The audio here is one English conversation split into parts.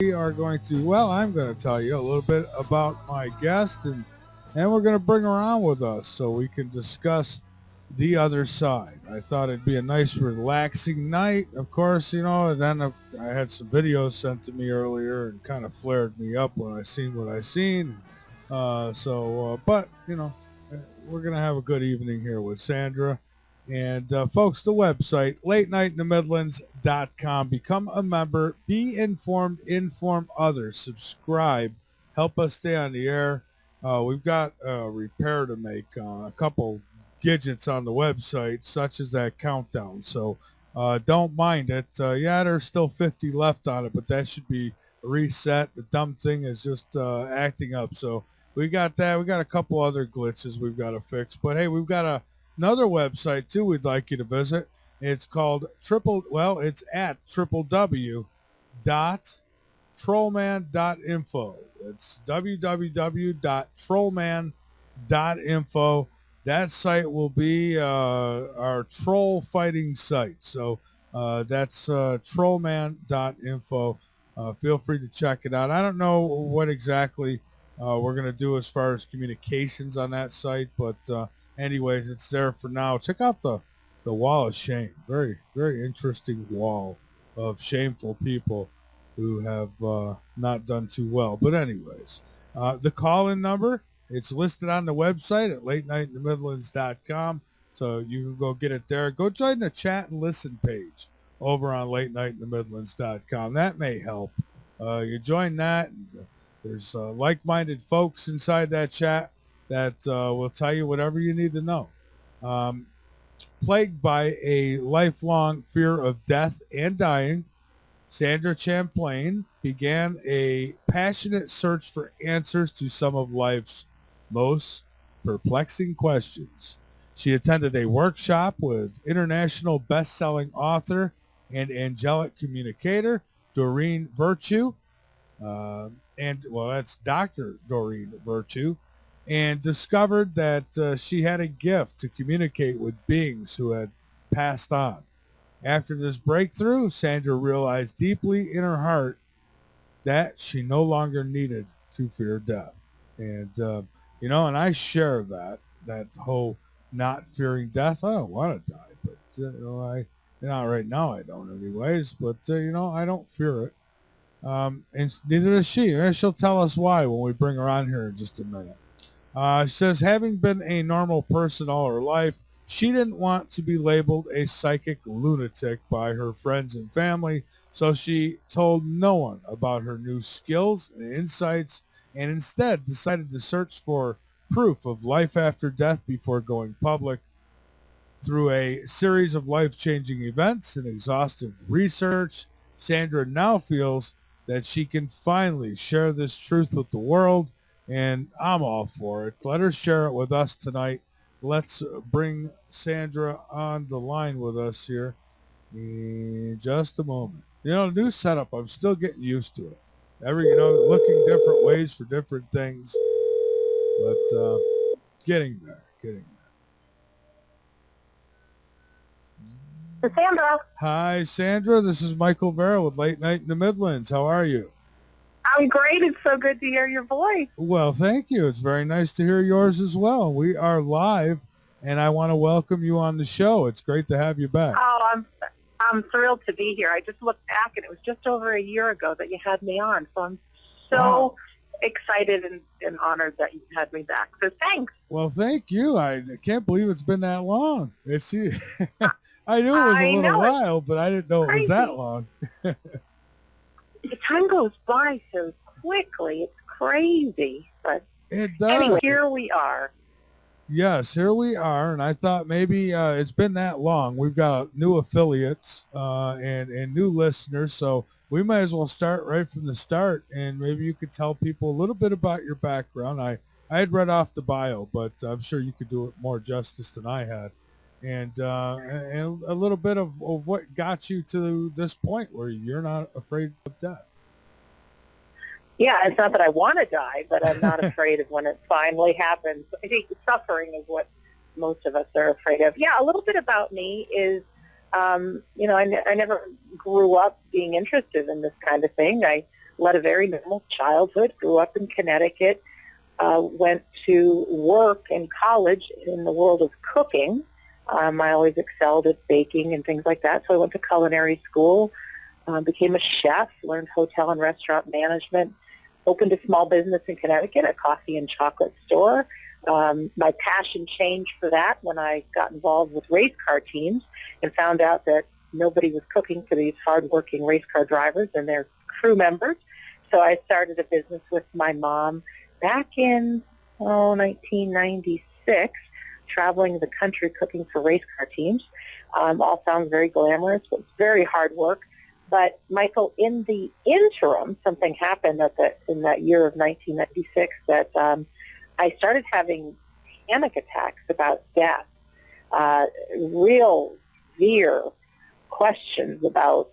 We are going to, well, I'm going to tell you a little bit about my guest, and we're going to bring her on with us so we can discuss the other side. I thought it'd be a nice, relaxing night. Of course, and then I had some videos sent to me earlier and kind of flared me up when I seen what I seen. But, we're going to have a good evening here with Sandra. And folks, the website, latenightinthemidlands.com. Become a member. Be informed. Inform others. Subscribe. Help us stay on the air. We've got a repair to make on a couple gadgets on the website, such as that countdown. So don't mind it. There's still 50 left on it, but that should be reset. The dumb thing is just acting up. So we got that. We got a couple other glitches we've got to fix. But, hey, we've got another website too we'd like you to visit. It's called it's at www.trollman.info. It's www.trollman.info. That site will be our troll fighting site. So that's trollman.info. Feel free to check it out. I don't know what exactly we're going to do as far as communications on that site, but anyways, it's there for now. Check out the wall of shame. Very, very interesting wall of shameful people who have not done too well. But anyways, the call-in number, it's listed on the website at latenightinthemidlands.com. So you can go get it there. Go join the chat and listen page over on latenightinthemidlands.com. That may help. You join that. And there's like-minded folks inside that chat that will tell you whatever you need to know. Plagued by a lifelong fear of death and dying, Sandra Champlain began a passionate search for answers to some of life's most perplexing questions. She attended a workshop with international best-selling author and angelic communicator Doreen Virtue, that's Dr. Doreen Virtue, and discovered that she had a gift to communicate with beings who had passed on. After this breakthrough, Sandra realized deeply in her heart that she no longer needed to fear death. And, and I share that whole not fearing death. I don't want to die, but, right now I don't anyways, but, I don't fear it. And neither does she. And she'll tell us why when we bring her on here in just a minute. She says, having been a normal person all her life, she didn't want to be labeled a psychic lunatic by her friends and family, so she told no one about her new skills and insights, and instead decided to search for proof of life after death before going public. Through a series of life-changing events and exhaustive research, Sandra now feels that she can finally share this truth with the world, and I'm all for it. Let her share it with us tonight. Let's bring Sandra on the line with us here in just a moment. New setup, I'm still getting used to it. Looking different ways for different things, but getting there. Sandra. Hi, Sandra. This is Michael Vara with Late Night in the Midlands. How are you? I'm great. It's so good to hear your voice. Well, thank you. It's very nice to hear yours as well. We are live, and I want to welcome you on the show. It's great to have you back. Oh, I'm thrilled to be here. I just looked back, and it was just over a year ago that you had me on. So I'm so excited and honored that you had me back. So thanks. Well, thank you. I can't believe it's been that long. I knew it was a little while, but I didn't know it was that long. The time goes by so quickly. It's crazy. But it does. Anyway, here we are. Yes, here we are. And I thought maybe it's been that long. We've got new affiliates and new listeners. So we might as well start right from the start. And maybe you could tell people a little bit about your background. I had read off the bio, but I'm sure you could do it more justice than I had. And a little bit of what got you to this point where you're not afraid of death. Yeah, it's not that I want to die, but I'm not afraid of when it finally happens. I think suffering is what most of us are afraid of. Yeah, a little bit about me is, I never grew up being interested in this kind of thing. I led a very normal childhood, grew up in Connecticut, went to work in college in the world of cooking. I always excelled at baking and things like that, so I went to culinary school, became a chef, learned hotel and restaurant management, opened a small business in Connecticut, a coffee and chocolate store. My passion changed for that when I got involved with race car teams and found out that nobody was cooking for these hardworking race car drivers and their crew members. So I started a business with my mom back in 1996, traveling the country cooking for race car teams. All sounds very glamorous, but it's very hard work. But, Michael, in the interim, something happened in that year of 1996 that I started having panic attacks about death, real severe questions about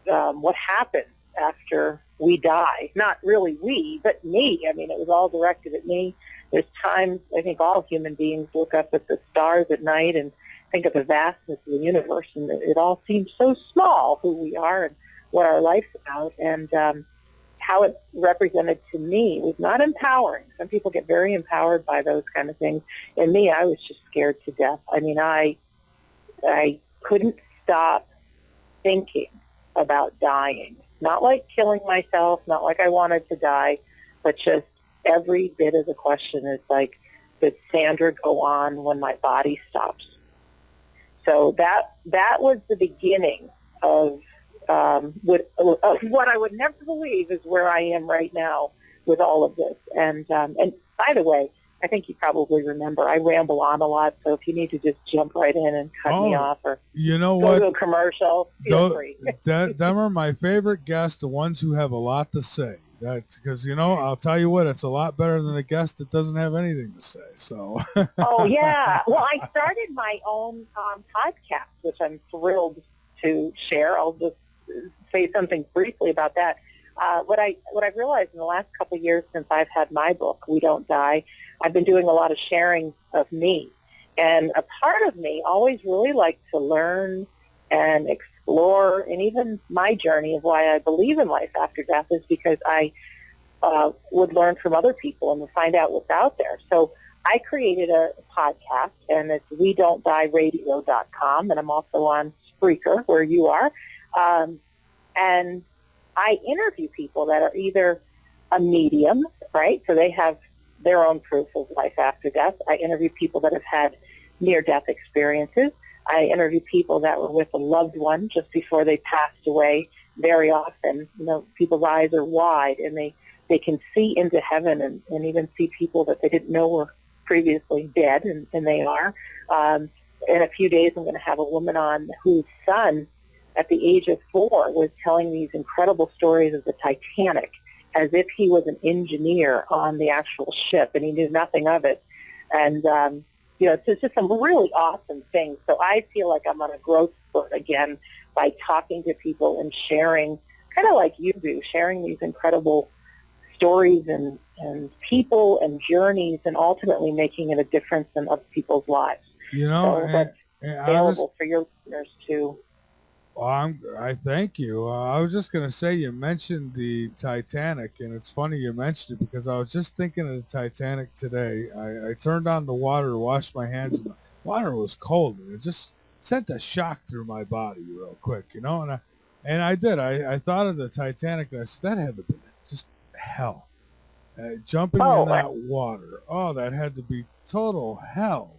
what happens after we die. Not really we, but me. I mean, it was all directed at me. There's times, I think all human beings look up at the stars at night and think of the vastness of the universe, and it all seems so small, who we are and what our life's about, and how it represented to me was not empowering. Some people get very empowered by those kind of things. And me, I was just scared to death. I mean, I couldn't stop thinking about dying. Not like killing myself, not like I wanted to die, but just every bit of the question is like, does Sandra go on when my body stops? So that was the beginning of what I would never believe is where I am right now with all of this. And by the way, I think you probably remember I ramble on a lot, so if you need to just jump right in and cut me off or you know go what? to a commercial, feel free. Them are my favorite guests, the ones who have a lot to say. That's because, I'll tell you what, it's a lot better than a guest that doesn't have anything to say. So. Oh, yeah. Well, I started my own podcast, which I'm thrilled to share. I'll just say something briefly about that. What I've realized in the last couple of years since I've had my book, We Don't Die, I've been doing a lot of sharing of me. And a part of me always really liked to learn and explore, and even my journey of why I believe in life after death is because I would learn from other people and find out what's out there. So I created a podcast, and it's WeDon'tDieRadio.com, and I'm also on Spreaker, where you are. And I interview people that are either a medium, right? So they have their own proof of life after death. I interview people that have had near-death experiences. I interview people that were with a loved one just before they passed away. Very often, people's eyes are wide, and they can see into heaven and even see people that they didn't know were previously dead, and they are. In a few days, I'm going to have a woman on whose son, at the age of 4, was telling these incredible stories of the Titanic as if he was an engineer on the actual ship, and he knew nothing of it. And, it's just some really awesome things. So I feel like I'm on a growth spurt again by talking to people and sharing, kind of like you do, sharing these incredible stories and people and journeys, and ultimately making it a difference in other people's lives. So that's available for your listeners too. Well, I thank you. I was just going to say, you mentioned the Titanic, and it's funny you mentioned it because I was just thinking of the Titanic today. I turned on the water to wash my hands, and the water was cold, and it just sent a shock through my body real quick, and I did. I thought of the Titanic, and I said, that had to be just hell. Jumping in that water, that had to be total hell.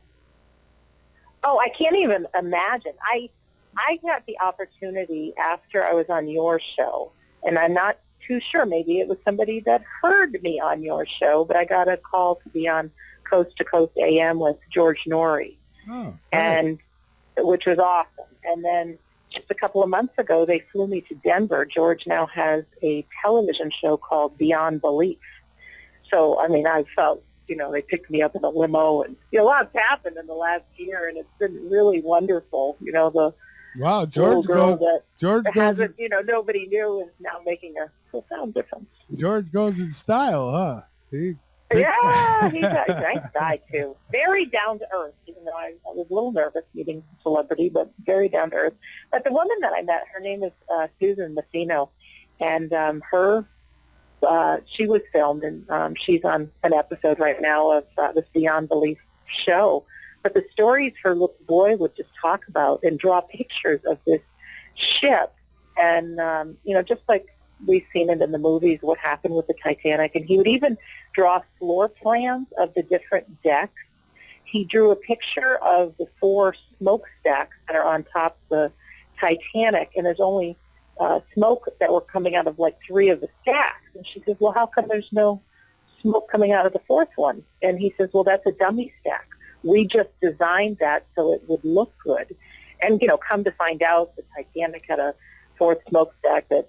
Oh, I can't even imagine. I got the opportunity after I was on your show, and I'm not too sure. Maybe it was somebody that heard me on your show, but I got a call to be on Coast to Coast AM with George Norrie, and which was awesome. And then just a couple of months ago, they flew me to Denver. George now has a television show called Beyond Belief. So, I mean, I felt, they picked me up in a limo, and a lot's happened in the last year, and it's been really wonderful. Wow, George goes. Nobody knew is now making a profound difference. George goes in style, huh? He's a nice guy too. Very down to earth, even though I was a little nervous meeting a celebrity, but very down to earth. But the woman that I met, her name is Susan Messino, and her she was filmed, and she's on an episode right now of this Beyond Belief show. But the stories her little boy would just talk about and draw pictures of this ship, and just like we've seen it in the movies, what happened with the Titanic. And he would even draw floor plans of the different decks. He drew a picture of the 4 smokestacks that are on top of the Titanic, and there's only smoke that were coming out of like 3 of the stacks. And she says, well, how come there's no smoke coming out of the 4th one? And he says, well, that's a dummy stack. We just designed that so it would look good. And, come to find out, the Titanic had a 4th smokestack that,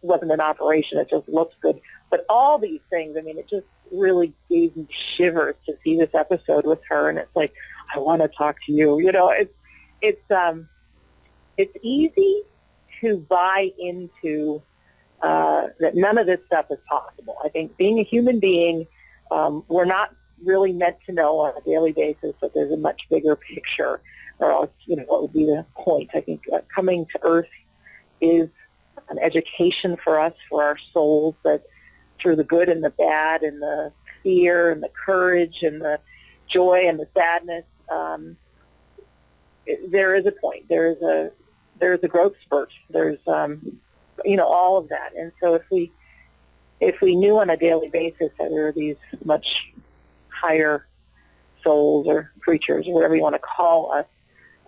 wasn't in operation. It just looked good. But all these things, it just really gave me shivers to see this episode with her. And it's like, I want to talk to you. It's easy to buy into that none of this stuff is possible. I think being a human being, we're not really meant to know on a daily basis that there's a much bigger picture, or else, what would be the point? I think coming to Earth is an education for us, for our souls, that through the good and the bad and the fear and the courage and the joy and the sadness, there is a point. There is a growth spurt. There's all of that. And so if we knew on a daily basis that there are these much higher souls or creatures or whatever you want to call us,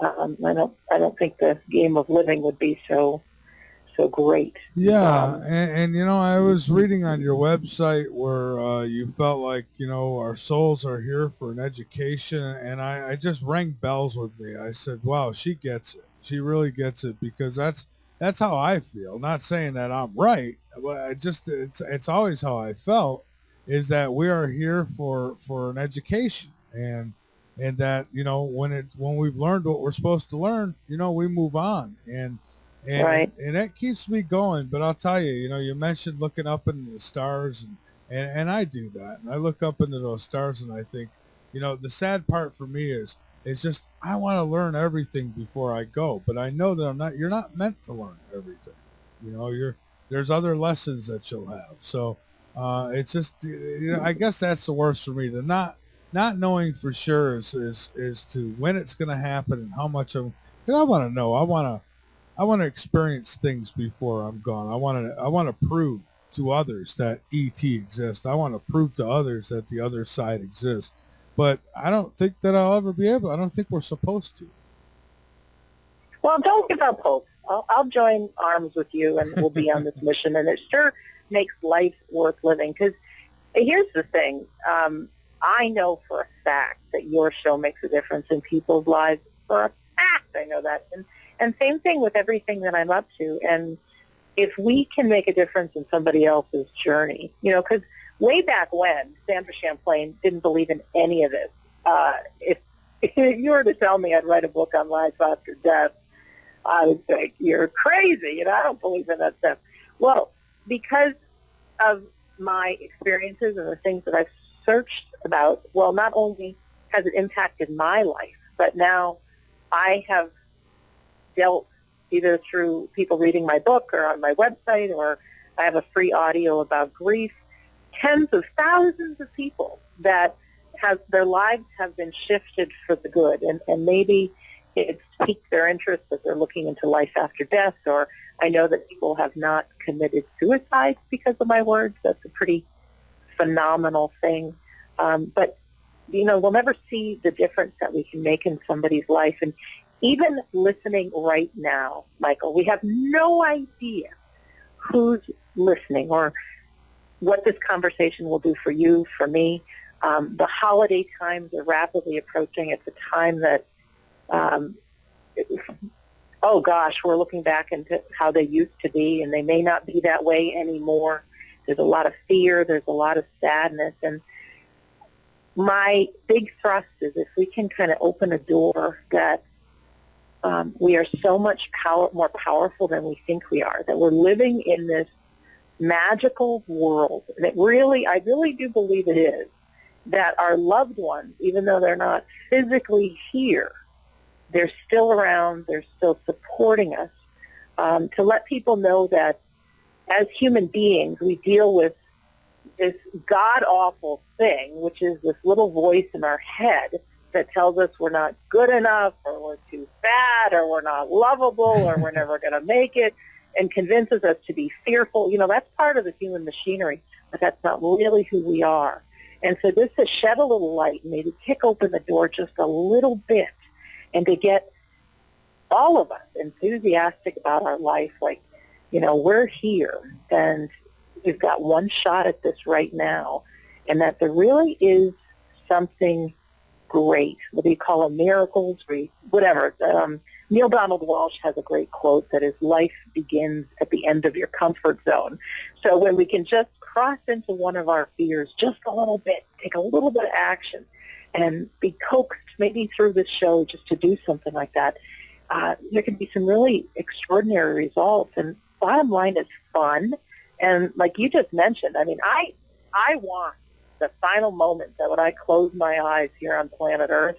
I don't think the game of living would be so great. Yeah, and I was reading on your website where you felt like our souls are here for an education, and I just rang bells with me. I said, wow, she gets it. She really gets it, because that's how I feel. Not saying that I'm right, but it's always how I felt, is that we are here for an education, and that when we've learned what we're supposed to learn, we move on, and Right. and that keeps me going. But I'll tell you, you mentioned looking up into the stars, and I do that, and I look up into those stars, and I think, the sad part for me is just I want to learn everything before I go, but I know that you're not meant to learn everything. There's other lessons that you'll have. So it's just, I guess that's the worst for me, the not knowing for sure is to when it's going to happen and how much I want to know. I want to experience things before I'm gone. I want to prove to others that ET exists. I want to prove to others that the other side exists. But I don't think that I'll ever be able. I don't think we're supposed to. Well, don't give up hope. I'll join arms with you, and we'll be on this mission. And it sure makes life worth living. Because here's the thing. I know for a fact that your show makes a difference in people's lives. For a fact, I know that. And same thing with everything that I'm up to. And if we can make a difference in somebody else's journey, because way back when, Sandra Champlain didn't believe in any of this. If you were to tell me I'd write a book on life after death, I would think, you're crazy. I don't believe in that stuff. Well, because of my experiences and the things that I've searched about, well, not only has it impacted my life, but now I have dealt either through people reading my book or on my website, or I have a free audio about grief, tens of thousands of people that their lives have been shifted for the good, and maybe it's piqued their interest that they're looking into life after death, or I know that people have not committed suicide because of my words. That's a pretty phenomenal thing. But, we'll never see the difference that we can make in somebody's life. And even listening right now, Michael, we have no idea who's listening or what this conversation will do for you, for me. The holiday times are rapidly approaching. It's a time that, we're looking back into how they used to be, and they may not be that way anymore. There's a lot of fear. There's a lot of sadness. And my big thrust is if we can kind of open a door that we are so much more powerful than we think we are, that we're living in this magical world. And I really do believe it is, that our loved ones, even though they're not physically here, they're still around, they're still supporting us, to let people know that as human beings, we deal with this god-awful thing, which is this little voice in our head that tells us we're not good enough, or we're too fat, or we're not lovable, or we're never going to make it, and convinces us to be fearful. That's part of the human machinery, but that's not really who we are. And so this has shed a little light, maybe kick open the door just a little bit, and to get all of us enthusiastic about our life, like, we're here, and we've got one shot at this right now, and that there really is something great, what do you call them, miracles, whatever. Neil Donald Walsh has a great quote that is, life begins at the end of your comfort zone. So when we can just cross into one of our fears just a little bit, take a little bit of action, and be coaxed maybe through this show just to do something like that, there can be some really extraordinary results. And bottom line is fun. And like you just mentioned, I mean, I want the final moment that when I close my eyes here on planet Earth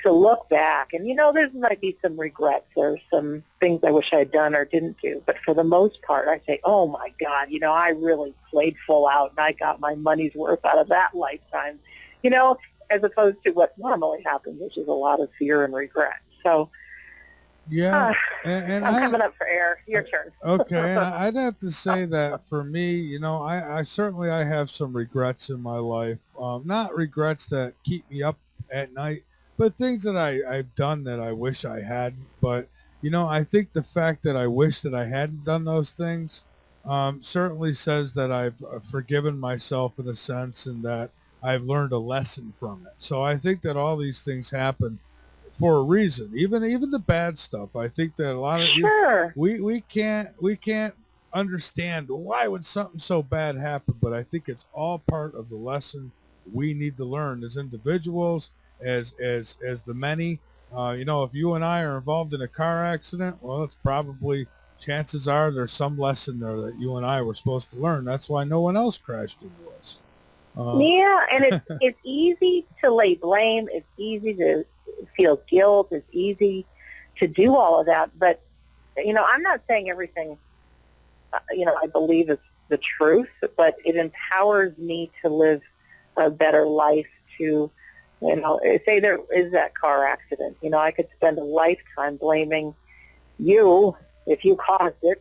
to look back. And, there might be some regrets. There's some things I wish I had done or didn't do. But for the most part, I say, oh, my God, I really played full out, and I got my money's worth out of that lifetime, as opposed to what normally happens, which is a lot of fear and regret. So, yeah, and I'm coming up for air. Your turn. Okay, and I'd have to say that for me, I certainly I have some regrets in my life. Not regrets that keep me up at night, but things that I've done that I wish I hadn't. But I think the fact that I wish that I hadn't done those things certainly says that I've forgiven myself in a sense, and that I've learned a lesson from it. So I think that all these things happen for a reason. Even the bad stuff. I think that a lot of Sure. we can't understand why would something so bad happen, but I think it's all part of the lesson we need to learn as individuals, as the many. If you and I are involved in a car accident, well, it's probably, chances are there's some lesson there that you and I were supposed to learn. That's why no one else crashed into us. Yeah, and it's easy to lay blame. It's easy to feel guilt. It's easy to do all of that. But, I'm not saying everything, I believe is the truth, but it empowers me to live a better life, to, say there is that car accident. I could spend a lifetime blaming you if you caused it,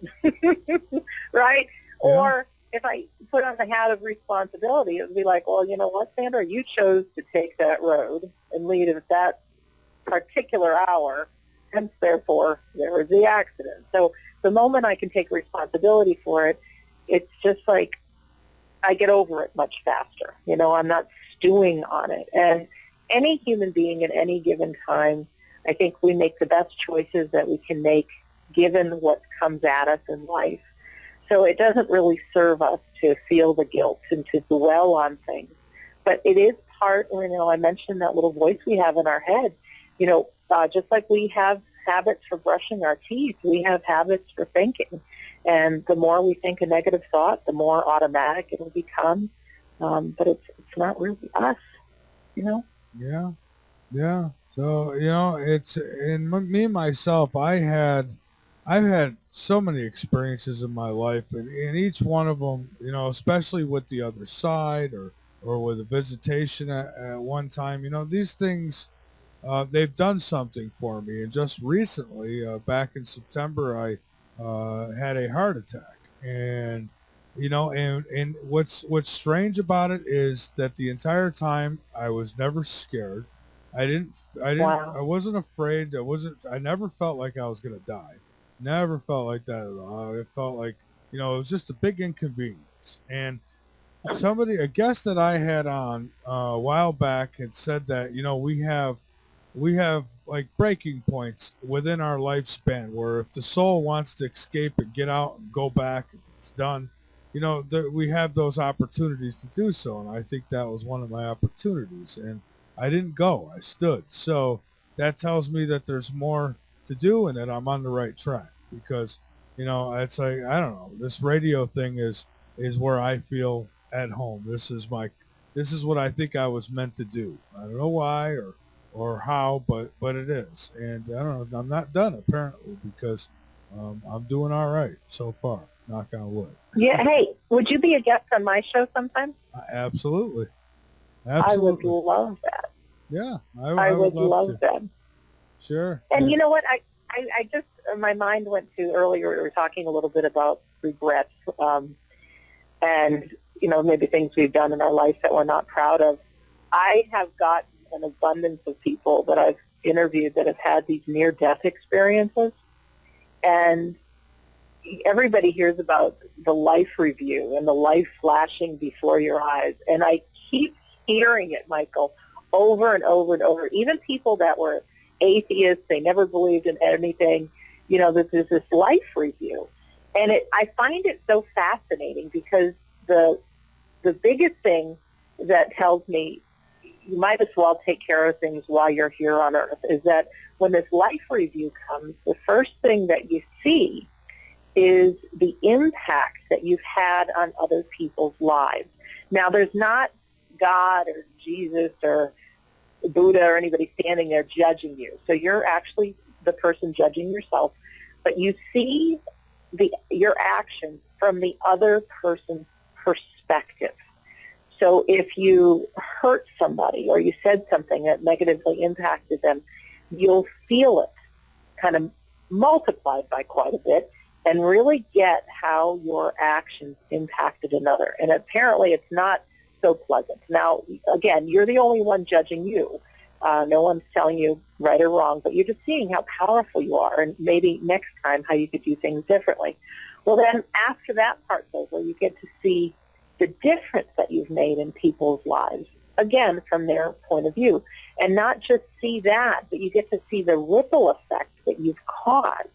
right? Yeah. Or if I put on the hat of responsibility, it would be like, well, you know what, Sandra, you chose to take that road and lead at that particular hour, hence, therefore, there was the accident. So the moment I can take responsibility for it, it's just like I get over it much faster. I'm not stewing on it. And any human being at any given time, I think we make the best choices that we can make given what comes at us in life. So it doesn't really serve us to feel the guilt and to dwell on things. But it is part, I mentioned that little voice we have in our head. Just like we have habits for brushing our teeth, we have habits for thinking. And the more we think a negative thought, the more automatic it'll become. But it's not really us, Yeah. So it's in me myself. I've had so many experiences in my life, and each one of them, especially with the other side, or with a visitation at one time, these things, they've done something for me. And just recently, back in September, I had a heart attack, and and what's strange about it is that the entire time I was never scared. Wow. I wasn't afraid. I never felt like I was going to die. Never felt like that at all. It felt like, it was just a big inconvenience. And a guest that I had on a while back had said that, we have like breaking points within our lifespan where if the soul wants to escape and get out and go back, it's done. We have those opportunities to do so. And I think that was one of my opportunities. And I didn't go. I stood. So that tells me that there's more to do and that I'm on the right track, because, it's like, I don't know, this radio thing is where I feel at home. This is what I think I was meant to do. I don't know why or how, but it is. And I don't know, I'm not done apparently, because I'm doing all right so far. Knock on wood. Yeah. Hey, would you be a guest on my show sometime? Absolutely. I would Absolutely. love that. Yeah, I would would love love to. that. Sure. And Yeah. you know what? I just, my mind went to earlier, we were talking a little bit about regrets, and, you know, maybe things we've done in our life that we're not proud of. I have gotten an abundance of people that I've interviewed that have had these near-death experiences, and everybody hears about the life review and the life flashing before your eyes, and I keep hearing it, Michael, over and over and over. Even people that were atheists, they never believed in anything, you know, there's this life review. And I find it so fascinating because the biggest thing that tells me you might as well take care of things while you're here on Earth is that when this life review comes, the first thing that you see is the impact that you've had on other people's lives. Now, there's not God or Jesus or Buddha or anybody standing there judging you. So you're actually the person judging yourself, but you see your actions from the other person's perspective. So if you hurt somebody or you said something that negatively impacted them, you'll feel it kind of multiplied by quite a bit and really get how your actions impacted another. And apparently it's not so pleasant. Now, again, you're the only one judging you. No one's telling you right or wrong, but you're just seeing how powerful you are and maybe next time how you could do things differently. Well, then after that part's over, you get to see the difference that you've made in people's lives, again, from their point of view. And not just see that, but you get to see the ripple effect that you've caused.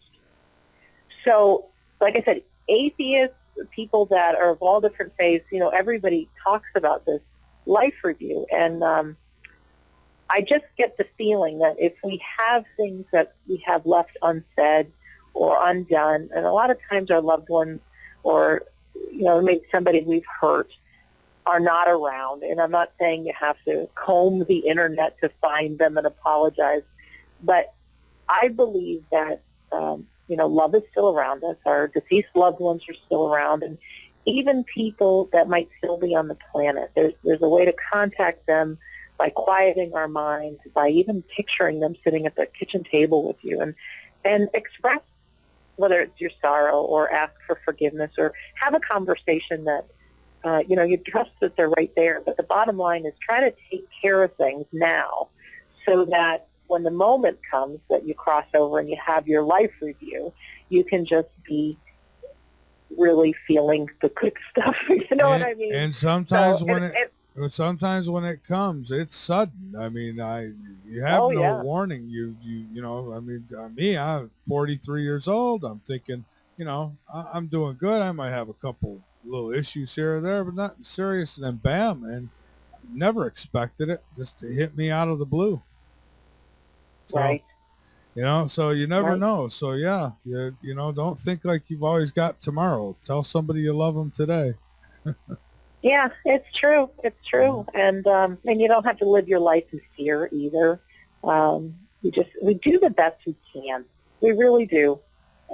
So, like I said, atheists, people that are of all different faiths, you know, everybody talks about this life review. And I just get the feeling that if we have things that we have left unsaid or undone, and a lot of times our loved ones or, you know, maybe somebody we've hurt are not around. And I'm not saying you have to comb the internet to find them and apologize, but I believe that, you know, love is still around us. Our deceased loved ones are still around. And even people that might still be on the planet, there's a way to contact them by quieting our minds, by even picturing them sitting at the kitchen table with you and express whether it's your sorrow or ask for forgiveness or have a conversation that, you know, you trust that they're right there. But the bottom line is try to take care of things now so that when the moment comes that you cross over and you have your life review, you can just be really feeling the good stuff. You know what I mean? And sometimes So, sometimes when it comes, it's sudden. I mean, you have oh, no yeah. warning. You know. I mean, me, I'm 43 years old. I'm thinking, you know, I'm doing good. I might have a couple little issues here or there, but nothing serious. And then bam, and never expected it. Just to hit me out of the blue. So, Right. you know, so you never Right. know. So yeah, you know, don't think like you've always got tomorrow. Tell somebody you love them today. Yeah, it's true. It's true. And you don't have to live your life in fear either. We do the best we can. We really do.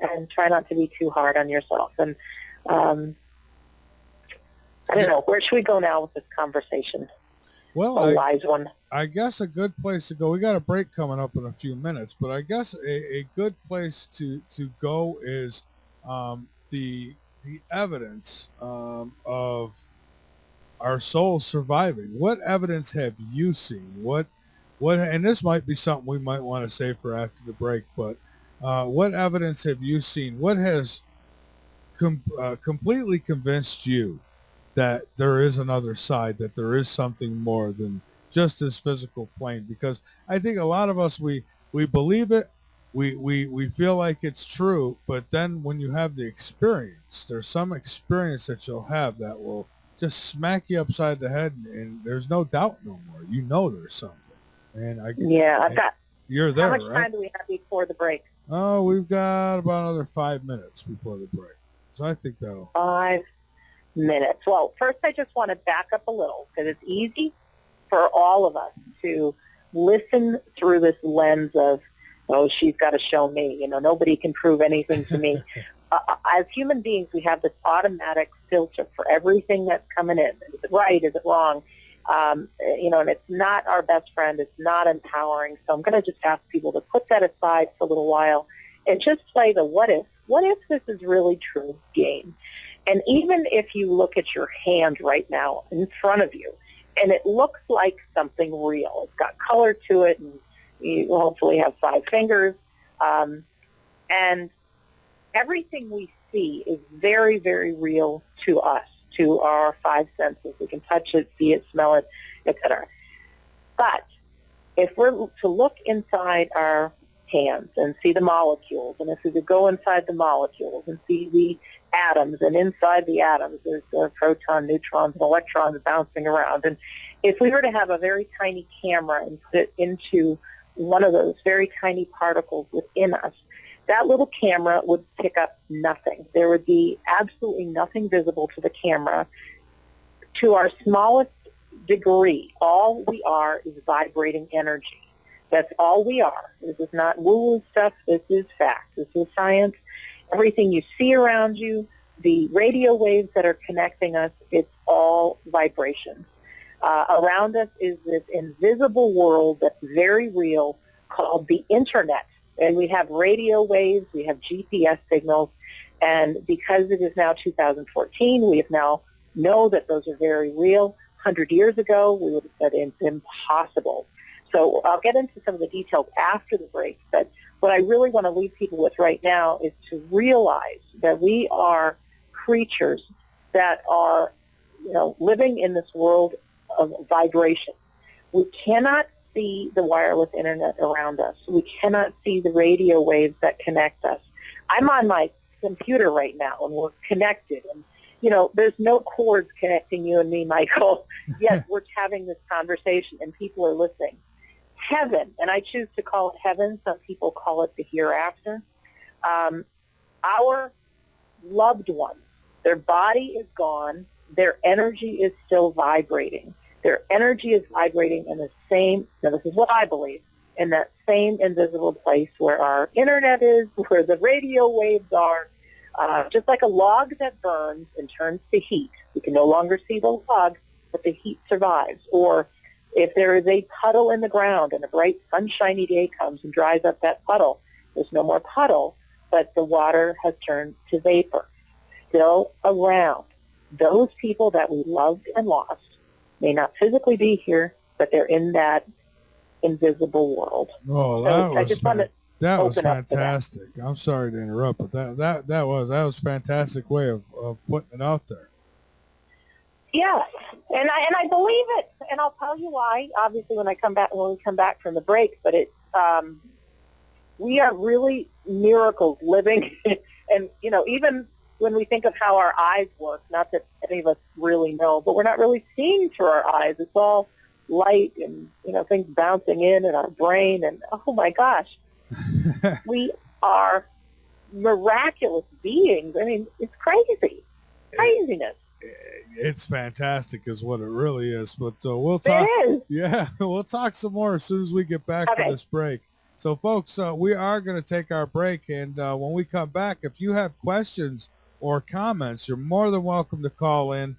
And try not to be too hard on yourself. And I don't know, where should we go now with this conversation? Well, A wise one. I guess a good place to go. We got a break coming up in a few minutes, but I guess a good place to go is the evidence of our souls surviving. What evidence have you seen? What? And this might be something we might want to save for after the break. But what evidence have you seen? What has completely convinced you that there is another side, that there is something more than just this physical plane? Because I think a lot of us, we believe it, we feel like it's true, but then when you have the experience, there's some experience that you'll have that will just smack you upside the head, and there's no doubt no more. You know there's something. And Yeah, I've got. you're How there, much right? time do we have before the break? Oh, we've got about another 5 minutes before the break. So I think that'll... 5 minutes. Well, first I just want to back up a little because it's easy for all of us to listen through this lens of, oh, she's got to show me. You know, nobody can prove anything to me. as human beings, we have this automatic filter for everything that's coming in. Is it right? Is it wrong? And it's not our best friend. It's not empowering. So I'm going to just ask people to put that aside for a little while and just play the what if this is really true game. And even if you look at your hand right now in front of you, and it looks like something real, it's got color to it, and you hopefully have 5 fingers, and everything we see is very, very real to us, to our 5 senses. We can touch it, see it, smell it, etc. But if we're to look inside our hands and see the molecules, and if we could go inside the molecules and see the atoms, and inside the atoms there's proton, neutrons, and electrons bouncing around, and if we were to have a very tiny camera and put it into one of those very tiny particles within us, that little camera would pick up nothing. There would be absolutely nothing visible to the camera. To our smallest degree, all we are is vibrating energy. That's all we are. This is not woo-woo stuff. This is fact. This is science. Everything you see around you, the radio waves that are connecting us, it's all vibrations. Around us is this invisible world that's very real called the Internet. And we have radio waves, we have GPS signals, and because it is now 2014, we have now know that those are very real. 100 years ago, we would have said it's impossible. So I'll get into some of the details after the break, but what I really want to leave people with right now is to realize that we are creatures that are, living in this world of vibration. We cannot see the wireless internet around us. We cannot see the radio waves that connect us. I'm on my computer right now, and we're connected. And, there's no cords connecting you and me, Michael. Yet we're having this conversation, and people are listening. Heaven, and I choose to call it heaven. Some people call it the hereafter. Our loved ones, their body is gone. Their energy is still vibrating. Their energy is vibrating in the same, now this is what I believe, in that same invisible place where our internet is, where the radio waves are, just like a log that burns and turns to heat. We can no longer see the log, but the heat survives. Or if there is a puddle in the ground and a bright sunshiny day comes and dries up that puddle, there's no more puddle, but the water has turned to vapor. Still around. Those people that we loved and lost may not physically be here, but they're in that invisible world. Oh, that was fantastic. I'm sorry to interrupt, but that was a fantastic way of putting it out there. Yes, and I believe it, and I'll tell you why. Obviously, when we come back from the break, but we are really miracles living, and even when we think of how our eyes work, not that any of us really know, but we're not really seeing through our eyes. It's all light and, things bouncing in our brain, and oh my gosh, we are miraculous beings. I mean, it's craziness. It's fantastic is what it really is, but we'll It talk. is. Yeah, we'll talk some more as soon as we get back from this break. So folks, we are going to take our break, and when we come back, if you have questions or comments, you're more than welcome to call in.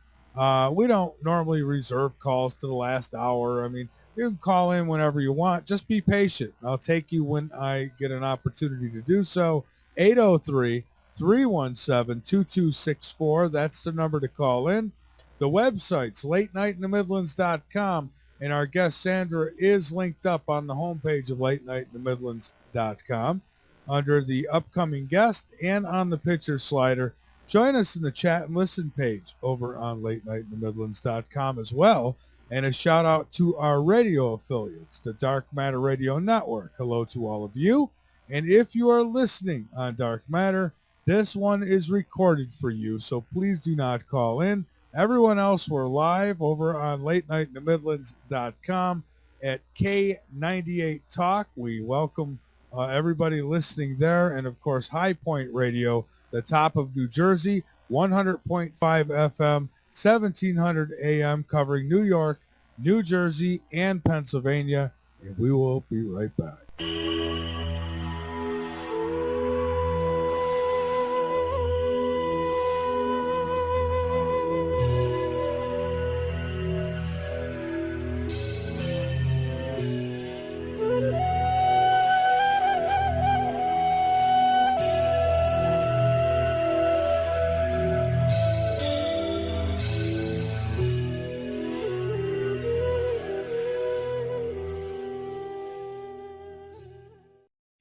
We don't normally reserve calls to the last hour. I mean, you can call in whenever you want. Just be patient. I'll take you when I get an opportunity to do so. 803-317-2264. That's the number to call in. The website's latenightinthemidlands.com, and our guest Sandra is linked up on the homepage of latenightinthemidlands.com under the upcoming guest and on the picture slider. Join us in the chat and listen page over on latenightinthemidlands.com as well. And a shout out to our radio affiliates, the Dark Matter Radio Network. Hello to all of you. And if you are listening on Dark Matter, this one is recorded for you, so please do not call in. Everyone else, we're live over on latenightinthemidlands.com at K98 Talk. We welcome everybody listening there. And, of course, High Point Radio, the top of New Jersey, 100.5 FM, 1700 AM, covering New York, New Jersey, and Pennsylvania. And we will be right back.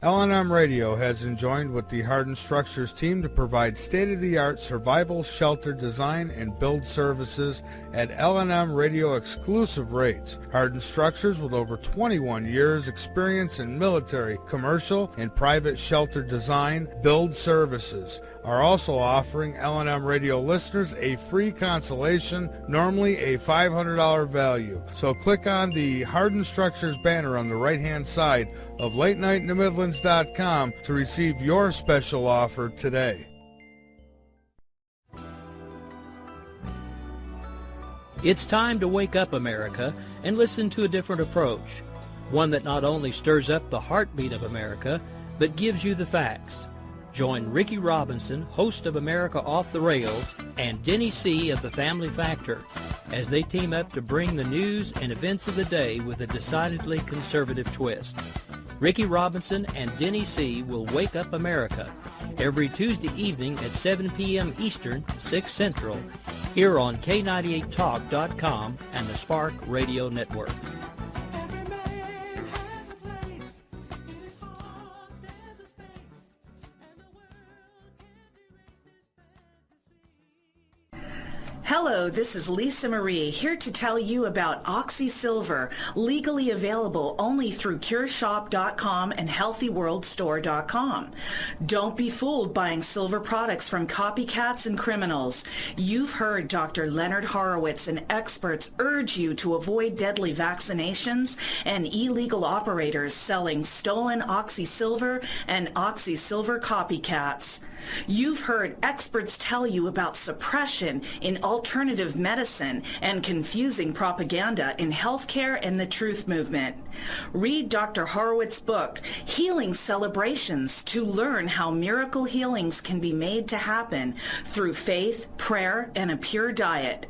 L&M Radio has joined with the Hardened Structures team to provide state-of-the-art survival shelter design and build services at L&M Radio exclusive rates. Hardened Structures, with over 21 years experience in military, commercial, and private shelter design, build services, are also offering L&M Radio listeners a free consultation, normally a $500 value. So click on the Hardened Structures banner on the right-hand side of LateNightInTheMidlands.com to receive your special offer today. It's time to wake up, America, and listen to a different approach. One that not only stirs up the heartbeat of America, but gives you the facts. Join Ricky Robinson, host of America Off the Rails, and Denny C. of The Family Factor, as they team up to bring the news and events of the day with a decidedly conservative twist. Ricky Robinson and Denny C. will wake up America every Tuesday evening at 7 p.m. Eastern, 6 Central, here on K98Talk.com and the Spark Radio Network. Hello, this is Lisa Marie, here to tell you about Oxy Silver, legally available only through CureShop.com and HealthyWorldStore.com. Don't be fooled buying silver products from copycats and criminals. You've heard Dr. Leonard Horowitz and experts urge you to avoid deadly vaccinations and illegal operators selling stolen Oxy Silver and Oxy Silver copycats. You've heard experts tell you about suppression in alternative medicine and confusing propaganda in healthcare and the truth movement. Read Dr. Horowitz's book, Healing Celebrations, to learn how miracle healings can be made to happen through faith, prayer, and a pure diet.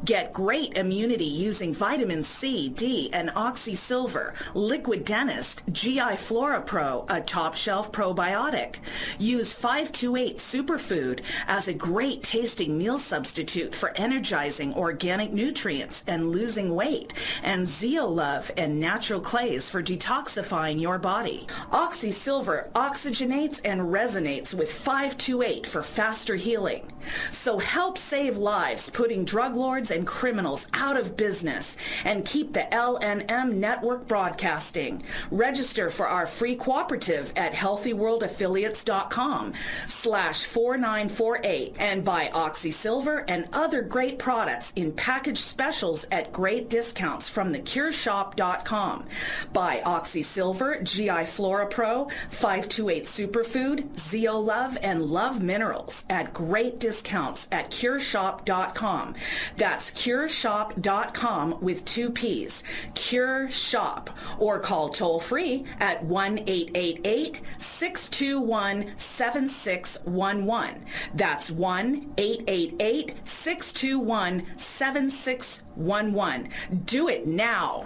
Get great immunity using vitamin C, D, and Oxy Silver, Liquid Dentist, GI Flora Pro, a top shelf probiotic. Use 528 Superfood as a great tasting meal substitute for energizing organic nutrients and losing weight, and Zeolove and natural clays for detoxifying your body. Oxy Silver oxygenates and resonates with 528 for faster healing. So help save lives, putting drug lords and criminals out of business, and keep the LNM network broadcasting. Register for our free cooperative at healthyworldaffiliates.com/4948 and buy Oxy Silver and other great products in package specials at great discounts from theCureShop.com. Buy Oxy Silver, GI Flora Pro, 528 Superfood, Zeolove, and Love Minerals at great discounts at CureShop.com. That's CureShop.com with 2 P's. Cure Shop. Or call toll free at 1-888-621-7611. That's 1-888-621-7611. Do it now.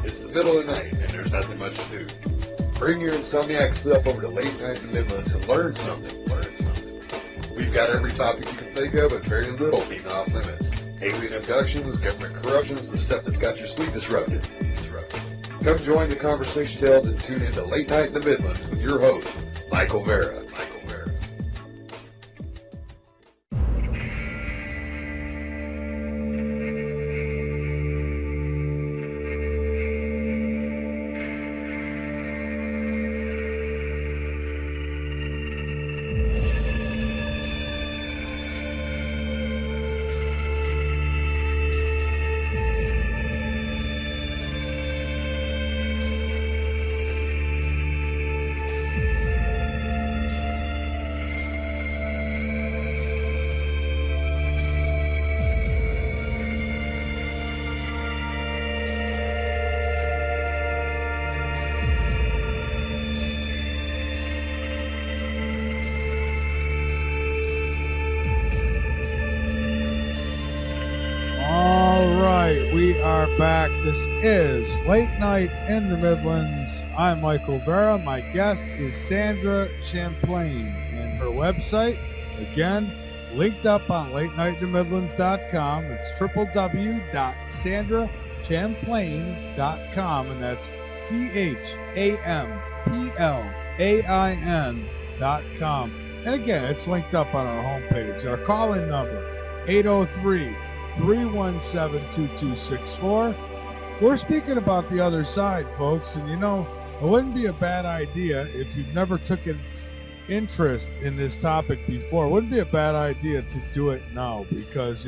It's the middle of the night and there's nothing much to do. Bring your insomniac self over to Late Night in the Midlands and learn something. We've got every topic you can think of, but very little being off limits. Alien abductions, government corruptions, the stuff that's got your sleep disrupted. Come join the conversation tales and tune in to Late Night in the Midlands with your host, Michael Vara. We are back. This is Late Night in the Midlands. I'm Michael Vara. My guest is Sandra Champlain, and her website, again, linked up on LateNightInTheMidlands.com. It's www.sandrachamplain.com, and that's Champlain.com. And again, it's linked up on our homepage. Our call-in number, 803-317-2264. We're speaking about the other side, folks, and it wouldn't be a bad idea if you've never taken interest in this topic before. It wouldn't be a bad idea to do it now because,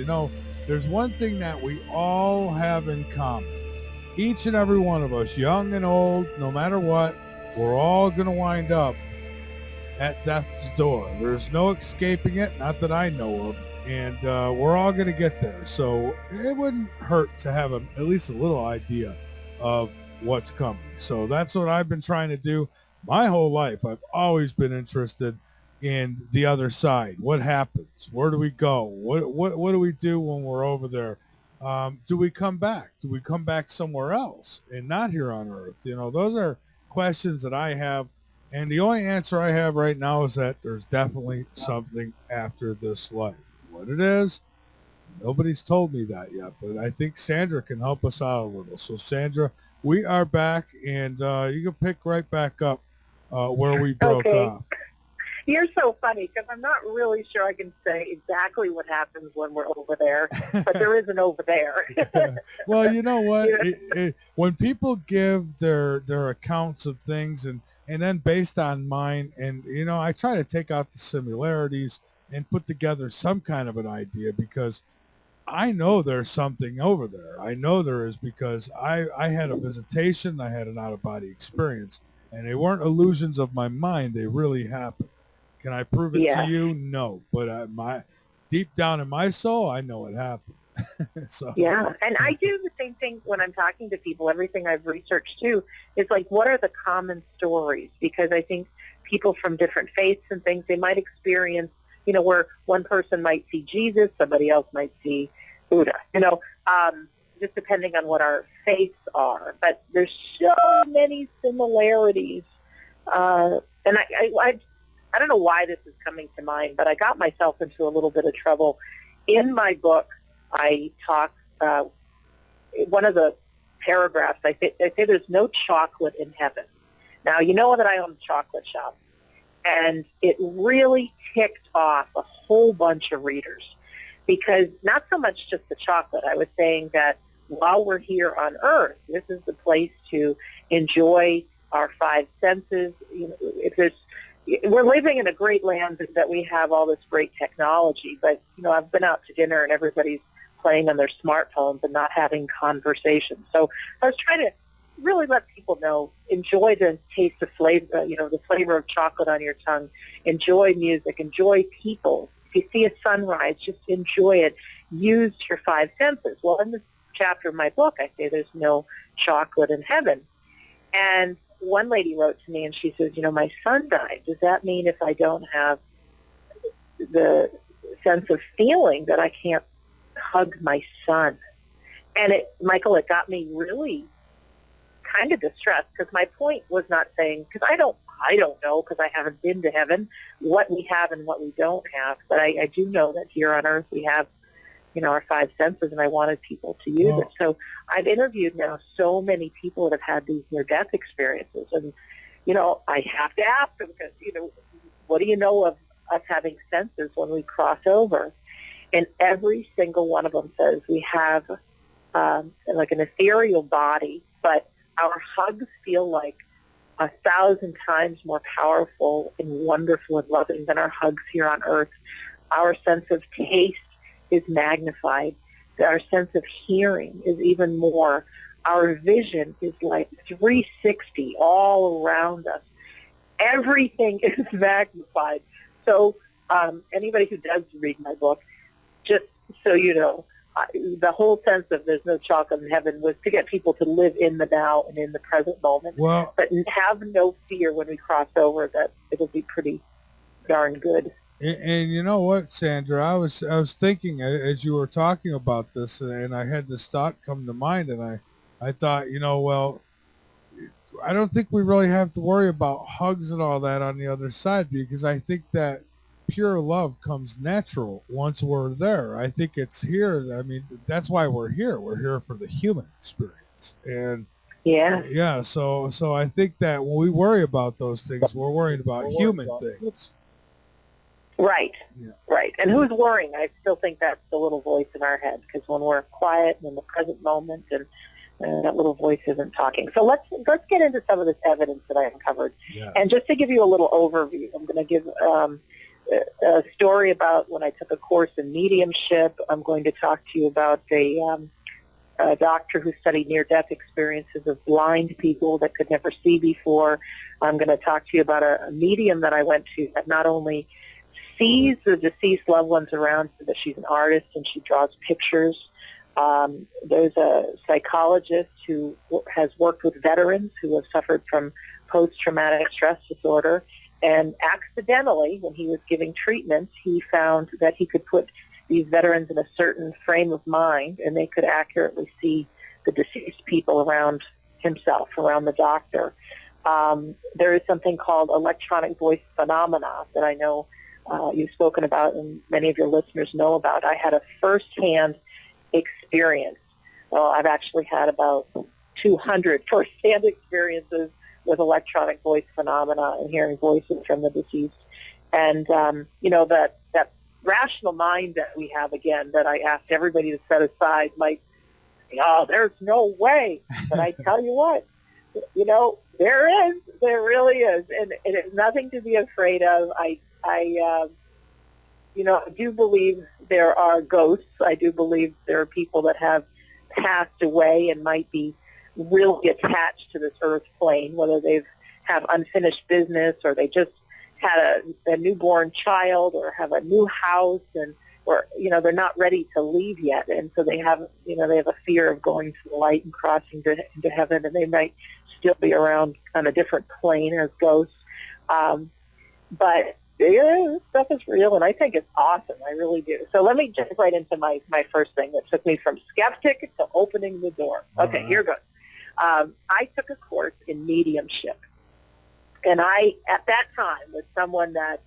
there's one thing that we all have in common. Each and every one of us, young and old, no matter what, we're all going to wind up at death's door. There's no escaping it, not that I know of, and we're all going to get there. So it wouldn't hurt to have at least a little idea of what's coming. So that's what I've been trying to do my whole life. I've always been interested in the other side. What happens? Where do we go? What do we do when we're over there? Do we come back? Do we come back somewhere else and not here on Earth? Those are questions that I have. And the only answer I have right now is that there's definitely something after this life. What it is, nobody's told me that yet, but I think Sandra can help us out a little. So Sandra, we are back, and you can pick right back up where we broke off. You're so funny because I'm not really sure I can say exactly what happens when we're over there, but there is an over there. Well, you know what? When people give their accounts of things and then based on mine, and, I try to take out the similarities and put together some kind of an idea because I know there's something over there. I know there is because I had a visitation. I had an out-of-body experience, and they weren't illusions of my mind. They really happened. Can I prove it to you? No. But deep down in my soul, I know it happened. So. Yeah, and I do the same thing when I'm talking to people. Everything I've researched, too, is like, what are the common stories? Because I think people from different faiths and things, they might experience, where one person might see Jesus, somebody else might see Buddha, just depending on what our faiths are. But there's so many similarities. And I don't know why this is coming to mind, but I got myself into a little bit of trouble. In my book, I talk, one of the paragraphs, I say there's no chocolate in heaven. Now, you know that I own a chocolate shop, and it really ticked off a whole bunch of readers because not so much just the chocolate. I was saying that while we're here on Earth, this is the place to enjoy our five senses. We're living in a great land that we have all this great technology, but, I've been out to dinner and everybody's playing on their smartphones and not having conversations. So I was trying to really let people know, enjoy the taste of flavor, the flavor of chocolate on your tongue, enjoy music, enjoy people. If you see a sunrise, just enjoy it. Use your five senses. Well, in this chapter of my book, I say there's no chocolate in heaven. And one lady wrote to me and she says, my son died. Does that mean if I don't have the sense of feeling that I can't hug my son? And Michael, it got me really kind of distressed because my point was not saying, because I don't know because I haven't been to heaven what we have and what we don't have. But I do know that here on Earth we have, our five senses, and I wanted people to use it. So I've interviewed now so many people that have had these near-death experiences, and, I have to ask them because, what do you know of us having senses when we cross over? And every single one of them says we have like an ethereal body, but our hugs feel like 1,000 times more powerful and wonderful and loving than our hugs here on Earth. Our sense of taste is magnified. Our sense of hearing is even more. Our vision is like 360 all around us. Everything is magnified. So anybody who does read my book, just so you know, the whole sense of there's no chocolate in heaven was to get people to live in the now and in the present moment. Well, but have no fear when we cross over that it'll be pretty darn good. And you know what, Sandra, I was thinking as you were talking about this, and I had this thought come to mind, and I thought, well, I don't think we really have to worry about hugs and all that on the other side, because I think that pure love comes natural once we're there. I think it's here. I mean, that's why we're here. We're here for the human experience. And Yeah. Yeah, so I think that when we worry about those things, we're worrying about human things. Right. Yeah. Right. And who's worrying? I still think that's the little voice in our head, because when we're quiet and in the present moment, and that little voice isn't talking. So let's get into some of this evidence that I uncovered. Yes. And just to give you a little overview, I'm going to give a story about when I took a course in mediumship. I'm going to talk to you about a doctor who studied near-death experiences of blind people that could never see before. I'm going to talk to you about a medium that I went to that not only sees the deceased loved ones around her, but she's an artist and she draws pictures. There's a psychologist who has worked with veterans who have suffered from post-traumatic stress disorder, and accidentally, when he was giving treatments, he found that he could put these veterans in a certain frame of mind, and they could accurately see the deceased people around himself, around the doctor. There is something called electronic voice phenomena that I know you've spoken about and many of your listeners know about. I had a first-hand experience. Well, I've actually had about 200 first-hand experiences with electronic voice phenomena and hearing voices from the deceased. And, that rational mind that we have, again, that I asked everybody to set aside might say, oh, there's no way. But I tell you what, there is. There really is. And it's nothing to be afraid of. I do believe there are ghosts. I do believe there are people that have passed away and might be really attached to this earth plane, whether they've have unfinished business or they just had a newborn child or have a new house, and or they're not ready to leave yet, and so they have a fear of going to the light and crossing into heaven, and they might still be around on a different plane as ghosts. But yeah, this stuff is real, and I think it's awesome. I really do. So let me jump right into my first thing that took me from skeptic to opening the door. Okay, Here goes. I took a course in mediumship, and I, at that time, was someone that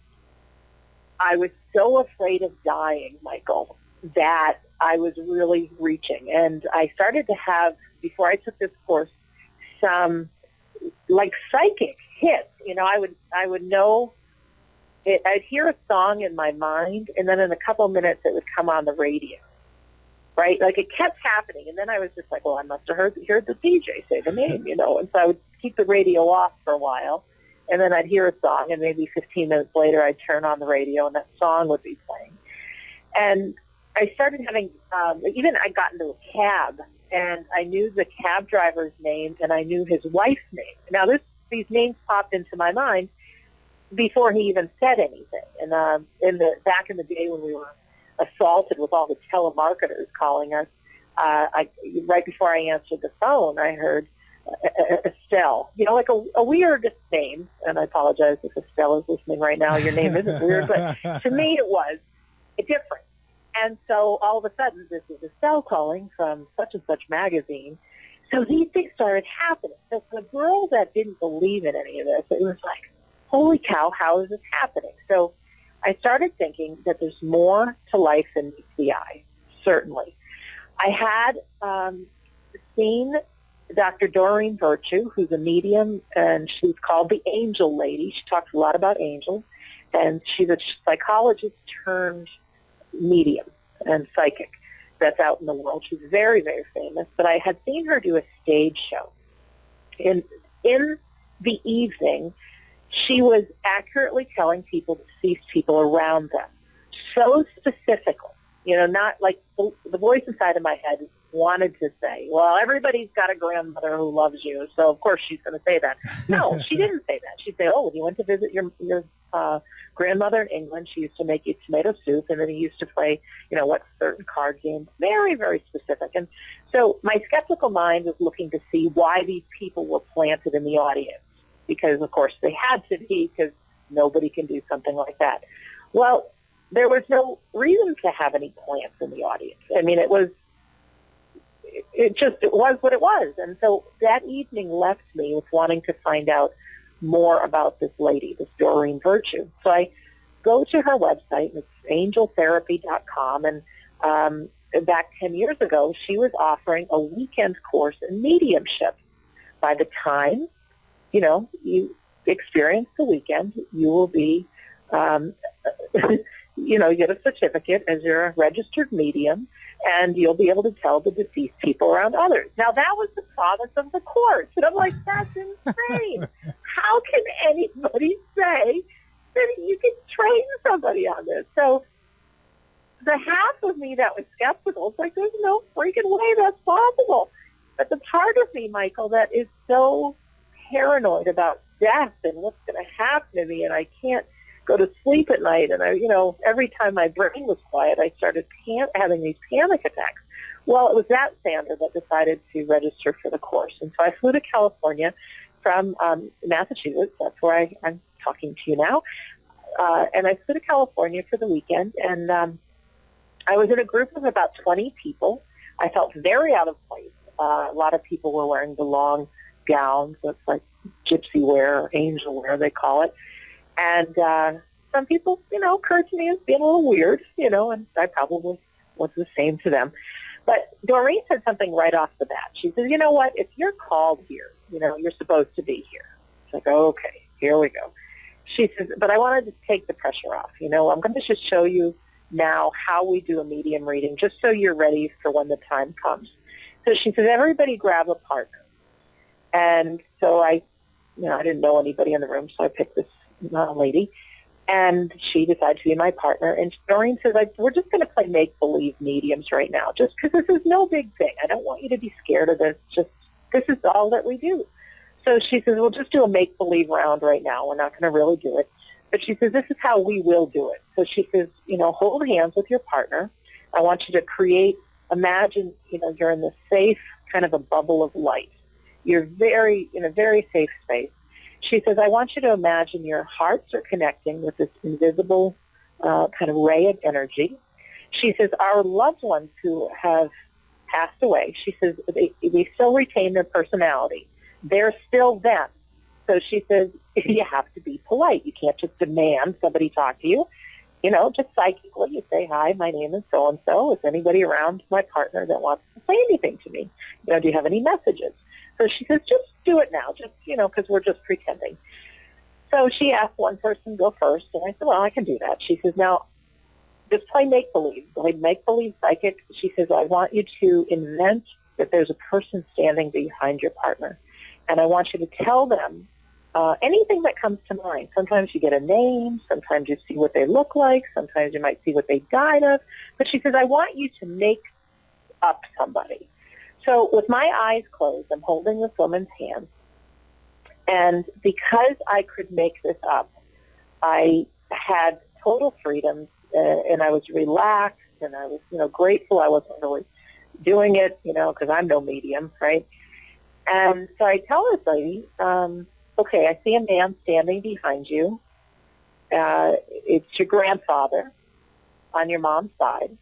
I was so afraid of dying, Michael, that I was really reaching. And I started to have, before I took this course, some like psychic hits. I would know. I'd hear a song in my mind, and then in a couple of minutes it would come on the radio, right? Like it kept happening, and then I was just like, well, I must have heard the DJ say the name, and so I would keep the radio off for a while, and then I'd hear a song, and maybe 15 minutes later I'd turn on the radio, and that song would be playing. And I started having, even I got into a cab, and I knew the cab driver's name, and I knew his wife's name. Now these names popped into my mind before he even said anything. And back in the day when we were assaulted with all the telemarketers calling us, right before I answered the phone, I heard Estelle, like a weird name. And I apologize if Estelle is listening right now. Your name isn't weird, but to me it was different. And so all of a sudden, this is Estelle calling from such and such magazine. So these things started happening. So for the girl that didn't believe in any of this, it was like, holy cow, how is this happening? So I started thinking that there's more to life than meets the eye, certainly. I had seen Dr. Doreen Virtue, who's a medium, and she's called the Angel Lady. She talks a lot about angels, and she's a psychologist turned medium and psychic that's out in the world. She's very, very famous, but I had seen her do a stage show. In the evening, she was accurately telling people, deceased people around them, so specifically, not like the voice inside of my head wanted to say, well, everybody's got a grandmother who loves you, so of course she's going to say that. No, she didn't say that. She'd say, oh, when you went to visit your grandmother in England, she used to make you tomato soup, and then he used to play, what certain card games. Very, very specific. And so my skeptical mind was looking to see why these people were planted in the audience, because, of course, they had to be, because nobody can do something like that. Well, there was no reason to have any plants in the audience. I mean, it was what it was. And so that evening left me with wanting to find out more about this lady, this Doreen Virtue. So I go to her website, and it's angeltherapy.com, and back 10 years ago, she was offering a weekend course in mediumship. by the time, you experience the weekend, you will be, you get a certificate as you're a registered medium, and you'll be able to tell the deceased people around others. Now, that was the promise of the course. And I'm like, that's insane. How can anybody say that you can train somebody on this? So the half of me that was skeptical, it's like, there's no freaking way that's possible. But the part of me, Michael, that is so paranoid about death and what's going to happen to me, and I can't go to sleep at night, and every time my brain was quiet, I started having these panic attacks. Well, it was that Sandra that decided to register for the course, and so I flew to California from Massachusetts. That's where I'm talking to you now, and I flew to California for the weekend, and I was in a group of about 20 people. I felt very out of place. A lot of people were wearing the long gowns. That's like gypsy wear or angel wear, they call it. And some people, occurred to me as being a little weird, and I probably was the same to them. But Doreen said something right off the bat. She says, you know what, if you're called here, you're supposed to be here. It's like, okay, here we go. She says, but I wanted to take the pressure off. I'm going to just show you now how we do a medium reading, just so you're ready for when the time comes. So she says, everybody grab a partner. And so I didn't know anybody in the room, so I picked this lady, and she decided to be my partner. And Doreen says, we're just going to play make-believe mediums right now, just because this is no big thing. I don't want you to be scared of this. Just, this is all that we do. So she says, we'll just do a make-believe round right now. We're not going to really do it. But she says, this is how we will do it. So she says, hold hands with your partner. I want you to imagine, you're in this safe kind of a bubble of light. You're in a very safe space. She says, I want you to imagine your hearts are connecting with this invisible kind of ray of energy. She says, our loved ones who have passed away, she says, they still retain their personality. They're still them. So she says, you have to be polite. You can't just demand somebody talk to you. Just psychically, you say, hi, my name is so-and-so. Is anybody around my partner that wants to say anything to me? Do you have any messages? So she says, just do it now, just, because we're just pretending. So she asked one person to go first, and I said, well, I can do that. She says, now, just play make-believe. Play make-believe psychic. She says, I want you to invent that there's a person standing behind your partner, and I want you to tell them anything that comes to mind. Sometimes you get a name. Sometimes you see what they look like. Sometimes you might see what they died of. But she says, I want you to make up somebody. So with my eyes closed, I'm holding this woman's hand. And because I could make this up, I had total freedom, and I was relaxed, and I was, grateful I wasn't really doing it, because I'm no medium, right? And so I tell this lady, okay, I see a man standing behind you. It's your grandfather on your mom's side.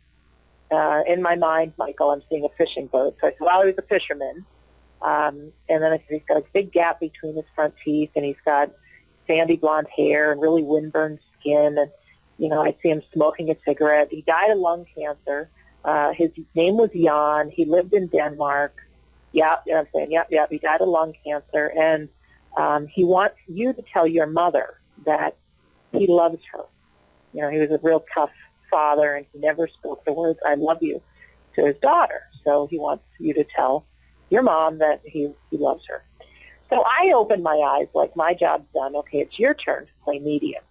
In my mind, Michael, I'm seeing a fishing boat. So I said, well, he's a fisherman. And then I said, he's got a big gap between his front teeth, and he's got sandy blonde hair and really windburned skin. And, I see him smoking a cigarette. He died of lung cancer. His name was Jan. He lived in Denmark. Yeah, I'm saying, yeah, he died of lung cancer. And he wants you to tell your mother that he loves her. He was a real tough father, and he never spoke the words, I love you, to his daughter. So he wants you to tell your mom that he loves her. So I opened my eyes like my job's done. Okay, it's your turn to play medium.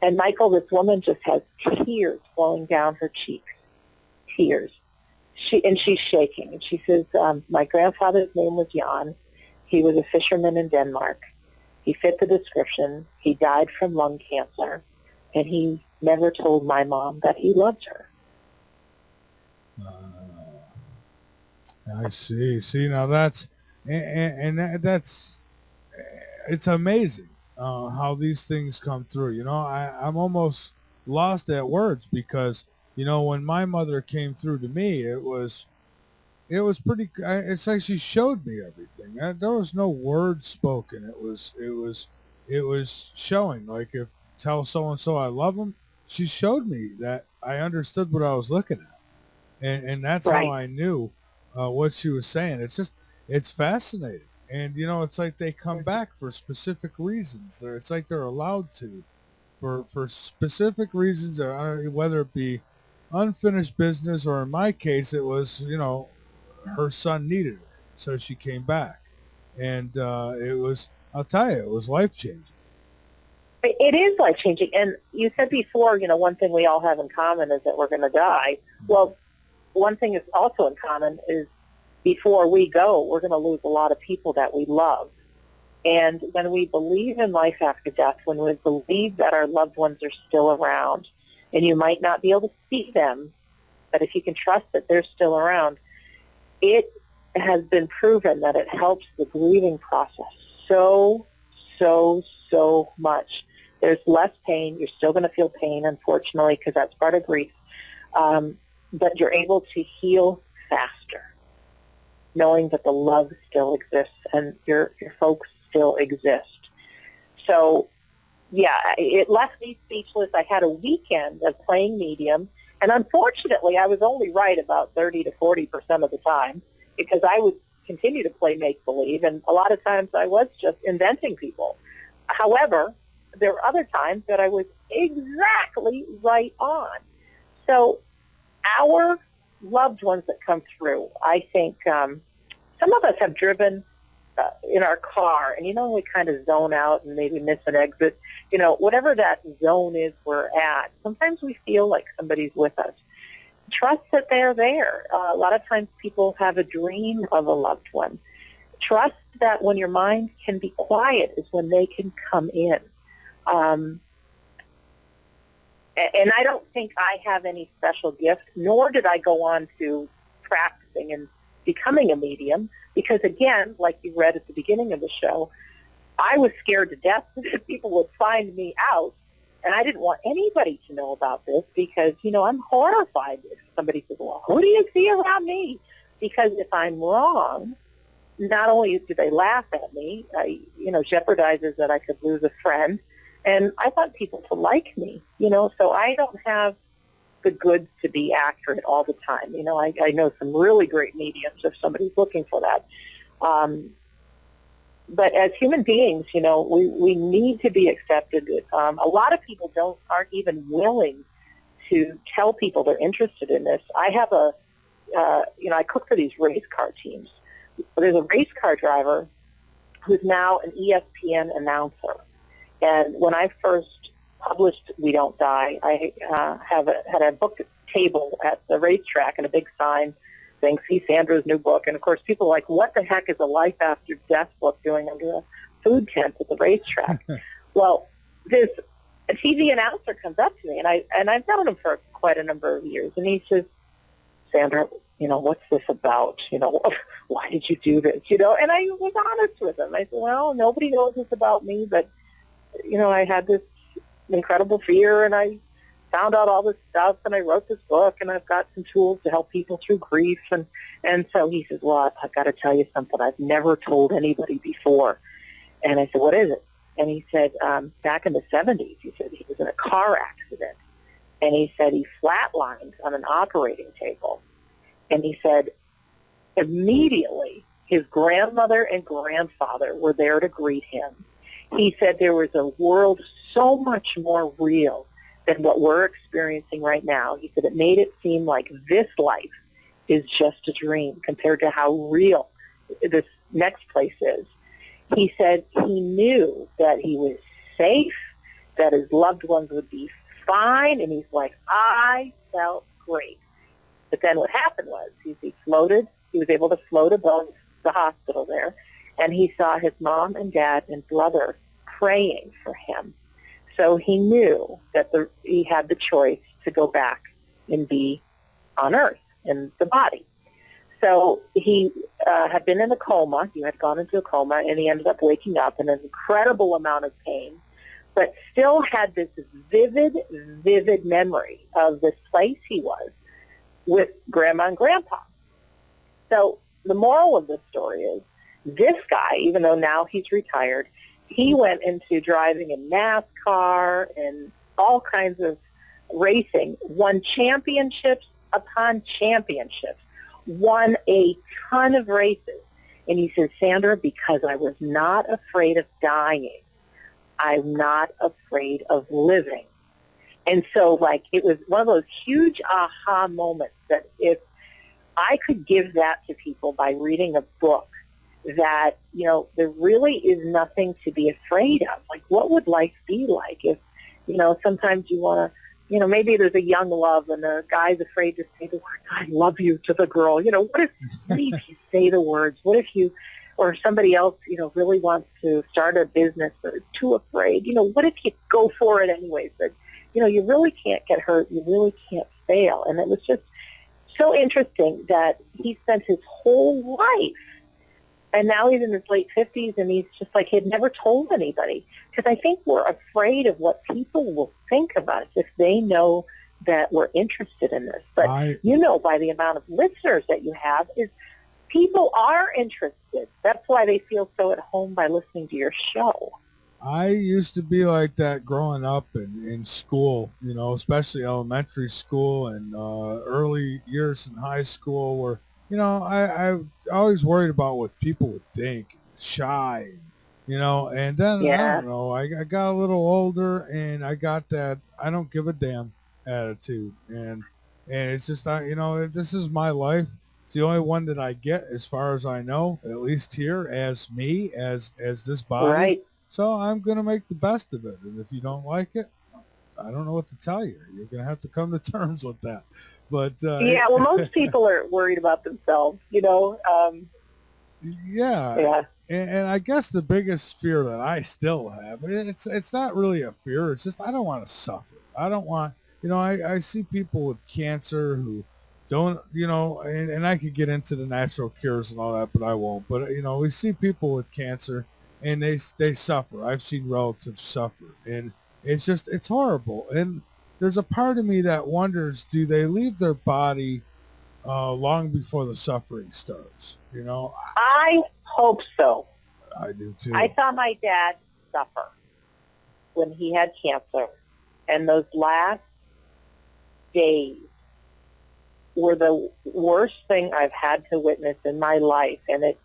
And Michael, this woman just has tears flowing down her cheeks. Tears. She's shaking. And she says, my grandfather's name was Jan. He was a fisherman in Denmark. He fit the description. He died from lung cancer. And he never told my mom that he loved her. I see. See, now that's it's amazing how these things come through. I'm almost lost at words because when my mother came through to me, it was pretty. It's like she showed me everything. There was no words spoken. It was showing. Like, if tell so and so I love them, she showed me that I understood what I was looking at, and that's right. how I knew what she was saying. It's fascinating, And it's like they come back for specific reasons. It's like they're allowed to, for specific reasons, whether it be unfinished business, or in my case, it was her son needed her, so she came back, and it was. I'll tell you, it was life changing. It is life-changing. And you said before, one thing we all have in common is that we're going to die. Well, one thing is also in common is before we go, we're going to lose a lot of people that we love. And when we believe in life after death, when we believe that our loved ones are still around, and you might not be able to see them, but if you can trust that they're still around, it has been proven that it helps the grieving process so much. There's less pain. You're still going to feel pain, unfortunately, because that's part of grief. But you're able to heal faster, knowing that the love still exists and your folks still exist. So, yeah, it left me speechless. I had a weekend of playing medium, and unfortunately, I was only right about 30 to 40% of the time, because I would continue to play make-believe, and a lot of times I was just inventing people. However, there were other times that I was exactly right on. So our loved ones that come through, I think some of us have driven in our car, and we kind of zone out and maybe miss an exit. Whatever that zone is we're at, sometimes we feel like somebody's with us. Trust that they're there. A lot of times people have a dream of a loved one. Trust that when your mind can be quiet is when they can come in. And I don't think I have any special gift, nor did I go on to practicing and becoming a medium, because again, like you read at the beginning of the show, I was scared to death that people would find me out, and I didn't want anybody to know about this, because, I'm horrified if somebody says, well, who do you see around me? Because if I'm wrong, not only do they laugh at me, jeopardizes that I could lose a friend, and I want people to like me, so I don't have the goods to be accurate all the time. I know some really great mediums if somebody's looking for that. But as human beings, we need to be accepted. A lot of people aren't even willing to tell people they're interested in this. I have I cook for these race car teams. There's a race car driver who's now an ESPN announcer. And when I first published We Don't Die, I had a book table at the racetrack and a big sign saying, see Sandra's new book. And, of course, people are like, what the heck is a life after death book doing under a food tent at the racetrack? Well, this TV announcer comes up to me, and I've known him for quite a number of years, and he says, Sandra, what's this about? Why did you do this? And I was honest with him. I said, well, nobody knows this about me, but, I had this incredible fear, and I found out all this stuff, and I wrote this book, and I've got some tools to help people through grief. And so he says, well, I've got to tell you something I've never told anybody before. And I said, what is it? And he said, back in the 70s, he said he was in a car accident. And he said he flatlined on an operating table. And he said immediately his grandmother and grandfather were there to greet him. He said there was a world so much more real than what we're experiencing right now. He said it made it seem like this life is just a dream compared to how real this next place is. He said he knew that he was safe, that his loved ones would be fine, and he's like, I felt great. But then what happened was he was able to float above the hospital there, and he saw his mom and dad and brother praying for him. So he knew that he had the choice to go back and be on Earth in the body. So he had been in a coma. He had gone into a coma, and he ended up waking up in an incredible amount of pain, but still had this vivid memory of this place he was with Grandma and Grandpa. So the moral of this story is this guy, even though now he's retired, he went into driving in NASCAR and all kinds of racing, won championships upon championships, won a ton of races. And he says, Sandra, because I was not afraid of dying, I'm not afraid of living. And so, like, it was one of those huge aha moments that if I could give that to people by reading a book, that, you know, there really is nothing to be afraid of. Like, what would life be like if, you know, sometimes you want to, you know, maybe there's a young love and the guy's afraid to say the word, I love you, to the girl. You know, what if you say the words? What if you, or somebody else, you know, really wants to start a business but is too afraid? You know, what if you go for it anyways? But, you know, you really can't get hurt. You really can't fail. And it was just so interesting that he spent his whole life, and now he's in his late 50s, and he's just like, he had never told anybody. Because I think we're afraid of what people will think of us if they know that we're interested in this. But you know, by the amount of listeners that you have, is people are interested. That's why they feel so at home by listening to your show. I used to be like that growing up in school, you know, especially elementary school and early years in high school, where, you know, I always worried about what people would think, shy, you know, and then, I don't know, I got a little older and I got that I don't give a damn attitude. And it's just, you know, this is my life. It's the only one that I get, as far as I know, at least here, as me, as this body. Right. So I'm going to make the best of it. And if you don't like it, I don't know what to tell you. You're going to have to come to terms with that. But yeah, well, most people are worried about themselves, you know. Yeah. And I guess the biggest fear that I still have, it's not really a fear. It's just I don't want to suffer. I don't want, you know, I see people with cancer who don't, you know, and I could get into the natural cures and all that, but I won't. But, you know, we see people with cancer and they suffer. I've seen relatives suffer, and it's horrible. And there's a part of me that wonders, do they leave their body long before the suffering starts? You know, I hope so. I do too. I saw my dad suffer when he had cancer, and those last days were the worst thing I've had to witness in my life. And it,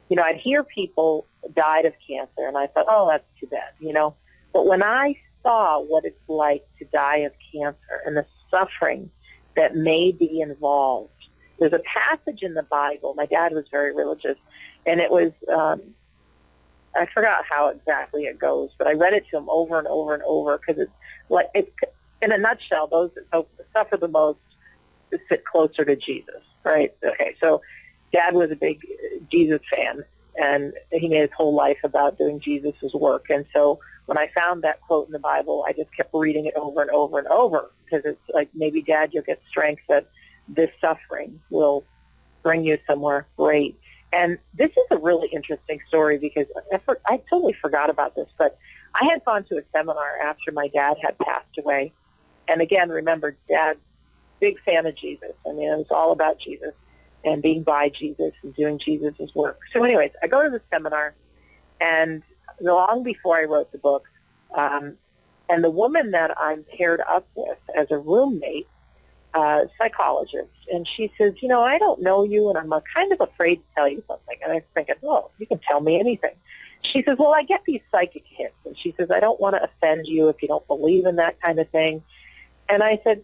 you know, I'd hear people died of cancer, and I thought, oh, that's too bad, you know. But when I saw what it's like to die of cancer and the suffering that may be involved, there's a passage in the Bible. My dad was very religious, and it was, I forgot how exactly it goes, but I read it to him over and over and over, because it's like, it's, in a nutshell, those that suffer the most sit closer to Jesus, right? Okay, so Dad was a big Jesus fan, and he made his whole life about doing Jesus' work. And so when I found that quote in the Bible, I just kept reading it over and over and over, because it's like, maybe, Dad, you'll get strength that this suffering will bring you somewhere great. And this is a really interesting story, because I totally forgot about this, but I had gone to a seminar after my dad had passed away. And again, remember, Dad, big fan of Jesus. I mean, it was all about Jesus and being by Jesus and doing Jesus' work. So anyways, I go to the seminar, and long before I wrote the book, and the woman that I'm paired up with as a roommate, psychologist, and she says, you know, I don't know you, and I'm kind of afraid to tell you something. And I'm thinking, oh, you can tell me anything. She says, well, I get these psychic hits. And she says, I don't want to offend you if you don't believe in that kind of thing. And I said,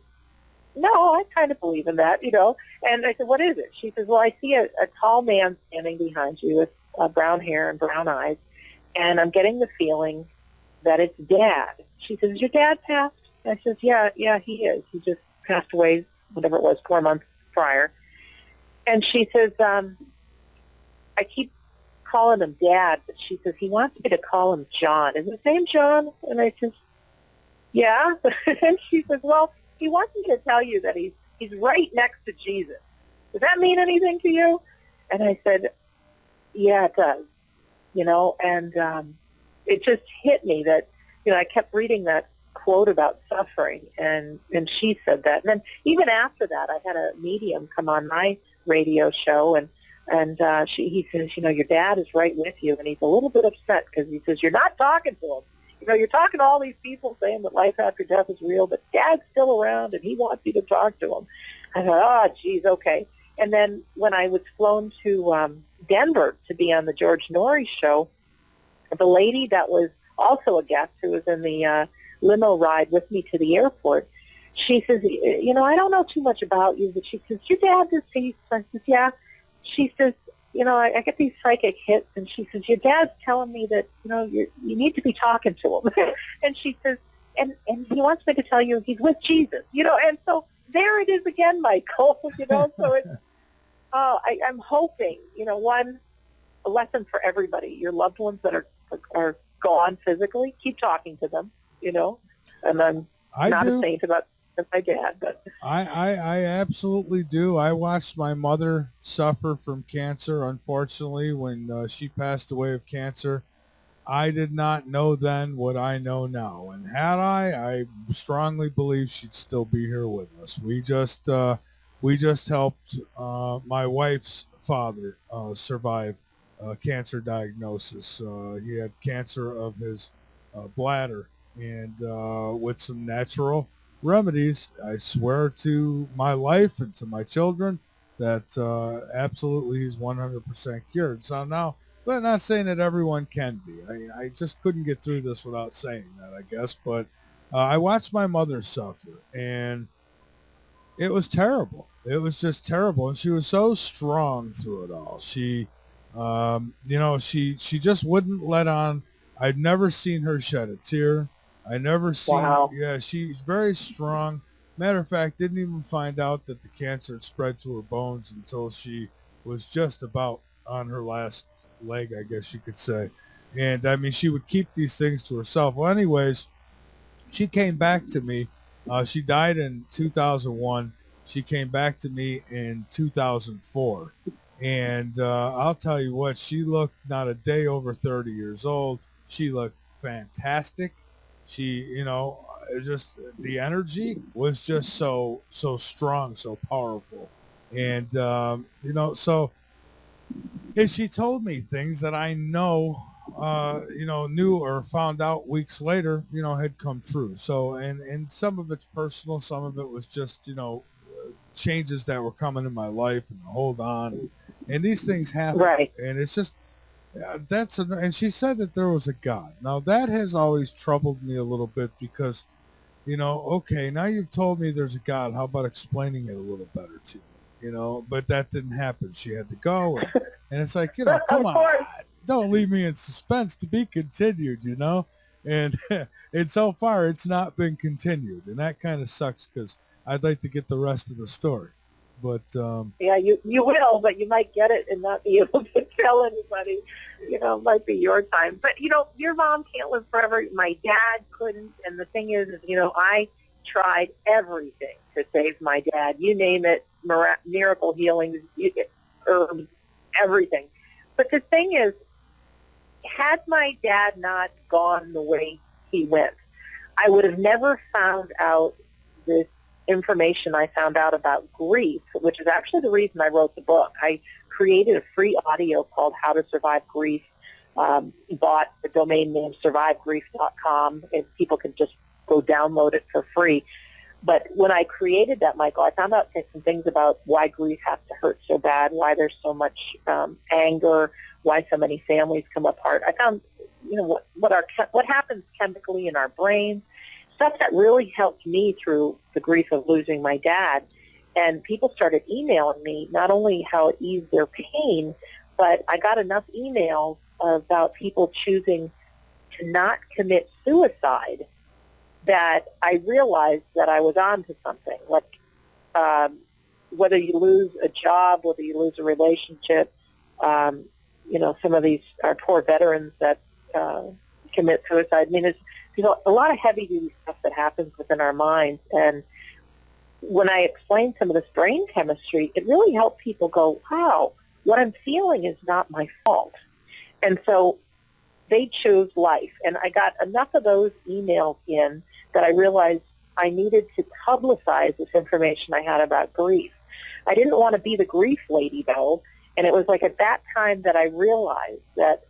no, I kind of believe in that, you know. And I said, what is it? She says, well, I see a tall man standing behind you with brown hair and brown eyes, and I'm getting the feeling that it's Dad. She says, is your dad passed? I says, yeah, he is. He just passed away, whatever it was, 4 months prior. And she says, I keep calling him Dad, but she says, he wants me to call him John. Is his name John? And I says, yeah. And she says, well, he wants me to tell you that he's right next to Jesus. Does that mean anything to you? And I said, yeah, it does. You know, and it just hit me that, you know, I kept reading that quote about suffering, and she said that. And then even after that, I had a medium come on my radio show, and he says, you know, your dad is right with you, and he's a little bit upset because he says, you're not talking to him. You know, you're talking to all these people saying that life after death is real, but Dad's still around, and he wants you to talk to him. I thought, oh, geez, okay. And then when I was flown to Denver to be on the George Norrie show, the lady that was also a guest who was in the limo ride with me to the airport, she says, you know, I don't know too much about you, but she says, your dad deceased? I says, yeah. She says, you know, I get these psychic hits, and she says, your dad's telling me that, you know, you need to be talking to him. And she says, and he wants me to tell you he's with Jesus, you know, and so there it is again, Michael, you know, so it's, I'm hoping, you know, a lesson for everybody, your loved ones that are gone physically, keep talking to them, you know, and I'm not a saint about my dad, but I absolutely do. I watched my mother suffer from cancer, unfortunately, when she passed away of cancer. I did not know then what I know now, and had I strongly believe she'd still be here with us. We just helped my wife's father survive cancer diagnosis. He had cancer of his bladder, and with some natural remedies, I swear to my life and to my children that absolutely he's 100% cured. So now, but not saying that everyone can be. I just couldn't get through this without saying that, I guess. But I watched my mother suffer, and it was terrible. It was just terrible. And she was so strong through it all. She, you know, she just wouldn't let on. I'd never seen her shed a tear. I never seen, wow. Yeah, she's very strong. Matter of fact, didn't even find out that the cancer had spread to her bones until she was just about on her last leg, I guess you could say. And I mean, she would keep these things to herself. Well, anyways, she came back to me. She died in 2001. She came back to me in 2004. And I'll tell you what, she looked not a day over 30 years old. She looked fantastic. She, you know, just the energy was just so strong, so powerful. And, you know, so and she told me things that I know, you know, knew or found out weeks later, you know, had come true. So, and some of it's personal, some of it was just, you know, changes that were coming in my life, and hold on, and these things happen, Right. and it's just and she said that there was a God. Now that has always troubled me a little bit because, you know, okay, now you've told me there's a God. How about explaining it a little better to me? You know, but that didn't happen. She had to go, and it's like, you know, come Of on, course. don't leave me in suspense. To be continued, you know, and and so far it's not been continued, and that kind of sucks because I'd like to get the rest of the story, but Yeah, you will, but you might get it and not be able to tell anybody. You know, it might be your time. But, you know, your mom can't live forever. My dad couldn't. And the thing is, you know, I tried everything to save my dad. You name it, miracle healings, herbs, everything. But the thing is, had my dad not gone the way he went, I would have never found out this information I found out about grief, which is actually the reason I wrote the book. I created a free audio called How to Survive Grief, bought the domain name survivegrief.com, and people can just go download it for free. But when I created that, Michael, I found out some things about why grief has to hurt so bad, why there's so much anger, why so many families come apart. I found, you know, what happens chemically in our brains, stuff that really helped me through the grief of losing my dad. And people started emailing me not only how it eased their pain, but I got enough emails about people choosing to not commit suicide that I realized that I was on to something. Like whether you lose a job, whether you lose a relationship, you know, some of these are poor veterans that commit suicide. I mean, it's, you know, a lot of heavy-duty stuff that happens within our minds. And when I explained some of this brain chemistry, it really helped people go, wow, what I'm feeling is not my fault. And so they chose life. And I got enough of those emails in that I realized I needed to publicize this information I had about grief. I didn't want to be the grief lady, though. And it was like at that time that I realized that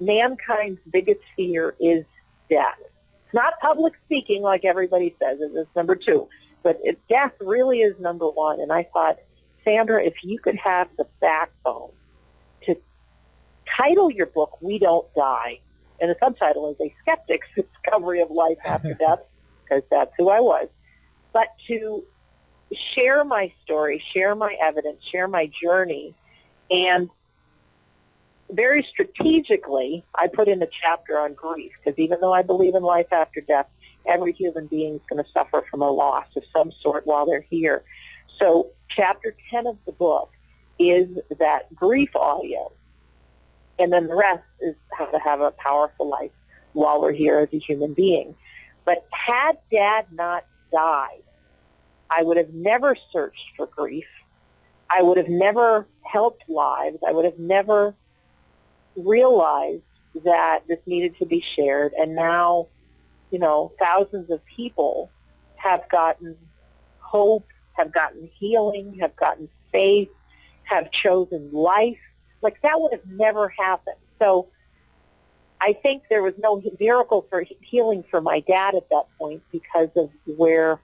mankind's biggest fear is death. It's not public speaking like everybody says. It's number two. But death really is number one. And I thought, Sandra, if you could have the backbone to title your book, We Don't Die, and the subtitle is A Skeptic's Discovery of Life After Death, because that's who I was, but to share my story, share my evidence, share my journey, and very strategically, I put in a chapter on grief, because even though I believe in life after death, every human being is going to suffer from a loss of some sort while they're here. So chapter 10 of the book is that grief audio, and then the rest is how to have a powerful life while we're here as a human being. But had Dad not died, I would have never searched for grief. I would have never helped lives. I would have never realized that this needed to be shared. And now, thousands of people have gotten hope, have gotten healing, have gotten faith, have chosen life. Like, that would have never happened. So I think there was no miracle for healing for my dad at that point because of where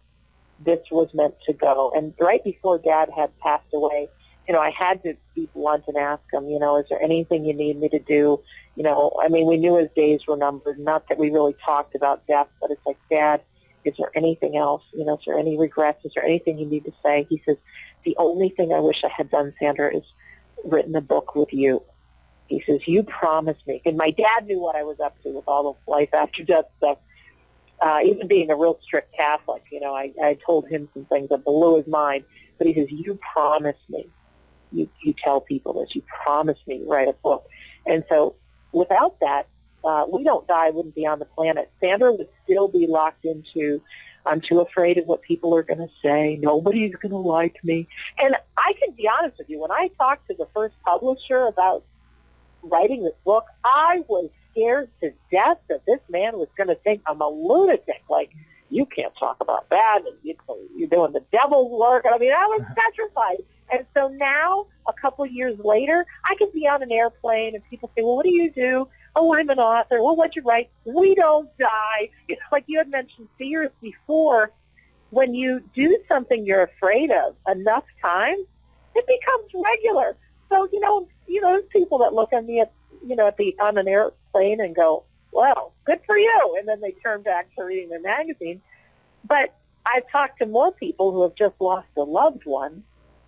this was meant to go. And right before Dad had passed away, I had to be blunt and ask him, is there anything you need me to do? We knew his days were numbered. Not that we really talked about death, but it's like, Dad, is there anything else? Is there any regrets? Is there anything you need to say? He says, the only thing I wish I had done, Sandra, is written a book with you. He says, you promised me. And my dad knew what I was up to with all the life after death stuff. Even being a real strict Catholic, I told him some things that blew his mind. But he says, you promised me. You tell people this. You promised me to write a book. And so without that, We Don't Die wouldn't be on the planet. Sandra would still be locked into, I'm too afraid of what people are going to say. Nobody's going to like me. And I can be honest with you. When I talked to the first publisher about writing this book, I was scared to death that this man was going to think I'm a lunatic. Like, you can't talk about that, and you're doing the devil's work. I was petrified. And so now, a couple of years later, I can be on an airplane, and people say, well, what do you do? Oh, I'm an author. Well, what'd you write? We Don't Die. Like you had mentioned fears before. When you do something you're afraid of enough times, it becomes regular. So, there's people that look at me on an airplane and go, well, good for you. And then they turn back to reading their magazine. But I've talked to more people who have just lost a loved one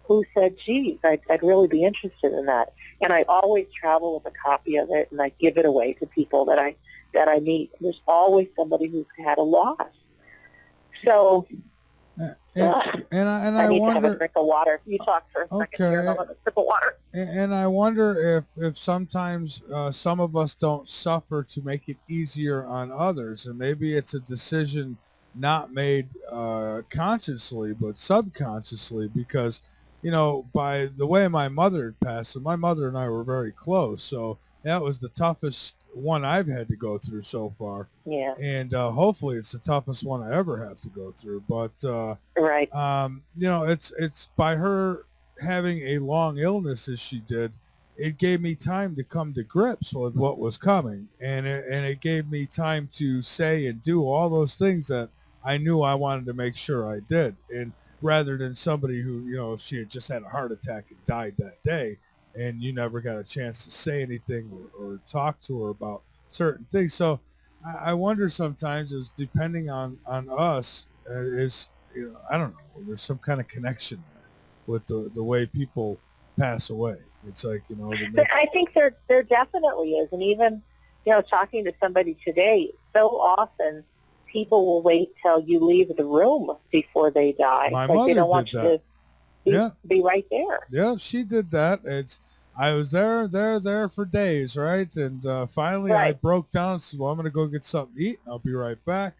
who said, geez, I'd really be interested in that. And I always travel with a copy of it, and I give it away to people that I meet. There's always somebody who's had a loss. So I need to have a drink of water. You talk for a second here, and I'll have a sip of water. And I wonder if sometimes some of us don't suffer to make it easier on others, and maybe it's a decision not made consciously but subconsciously, because by the way my mother had passed, and my mother and I were very close, so that was the toughest one I've had to go through so far. Yeah. And hopefully it's the toughest one I ever have to go through. But right. It's by her having a long illness as she did, it gave me time to come to grips with what was coming, and it gave me time to say and do all those things that I knew I wanted to make sure I did. And rather than somebody who, if she had just had a heart attack and died that day, and you never got a chance to say anything or talk to her about certain things. So I wonder sometimes, is depending on us, I don't know, there's some kind of connection with the way people pass away. It's like, I think there definitely is. And even, talking to somebody today, so often people will wait till you leave the room before they die. My mother they don't want did you that. to be right there. Yeah, she did that. I was there for days, right? And finally I broke down and said, well, I'm going to go get something to eat, and I'll be right back.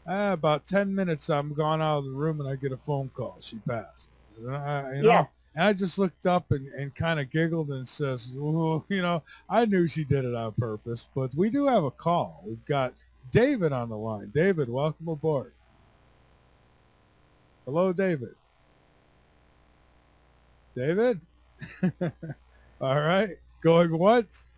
About 10 minutes, I'm gone out of the room, and I get a phone call. She passed. And I just looked up and kind of giggled and says, well, I knew she did it on purpose. But we do have a call. We've got David on the line. David, welcome aboard. Hello, David. David? All right. Going once,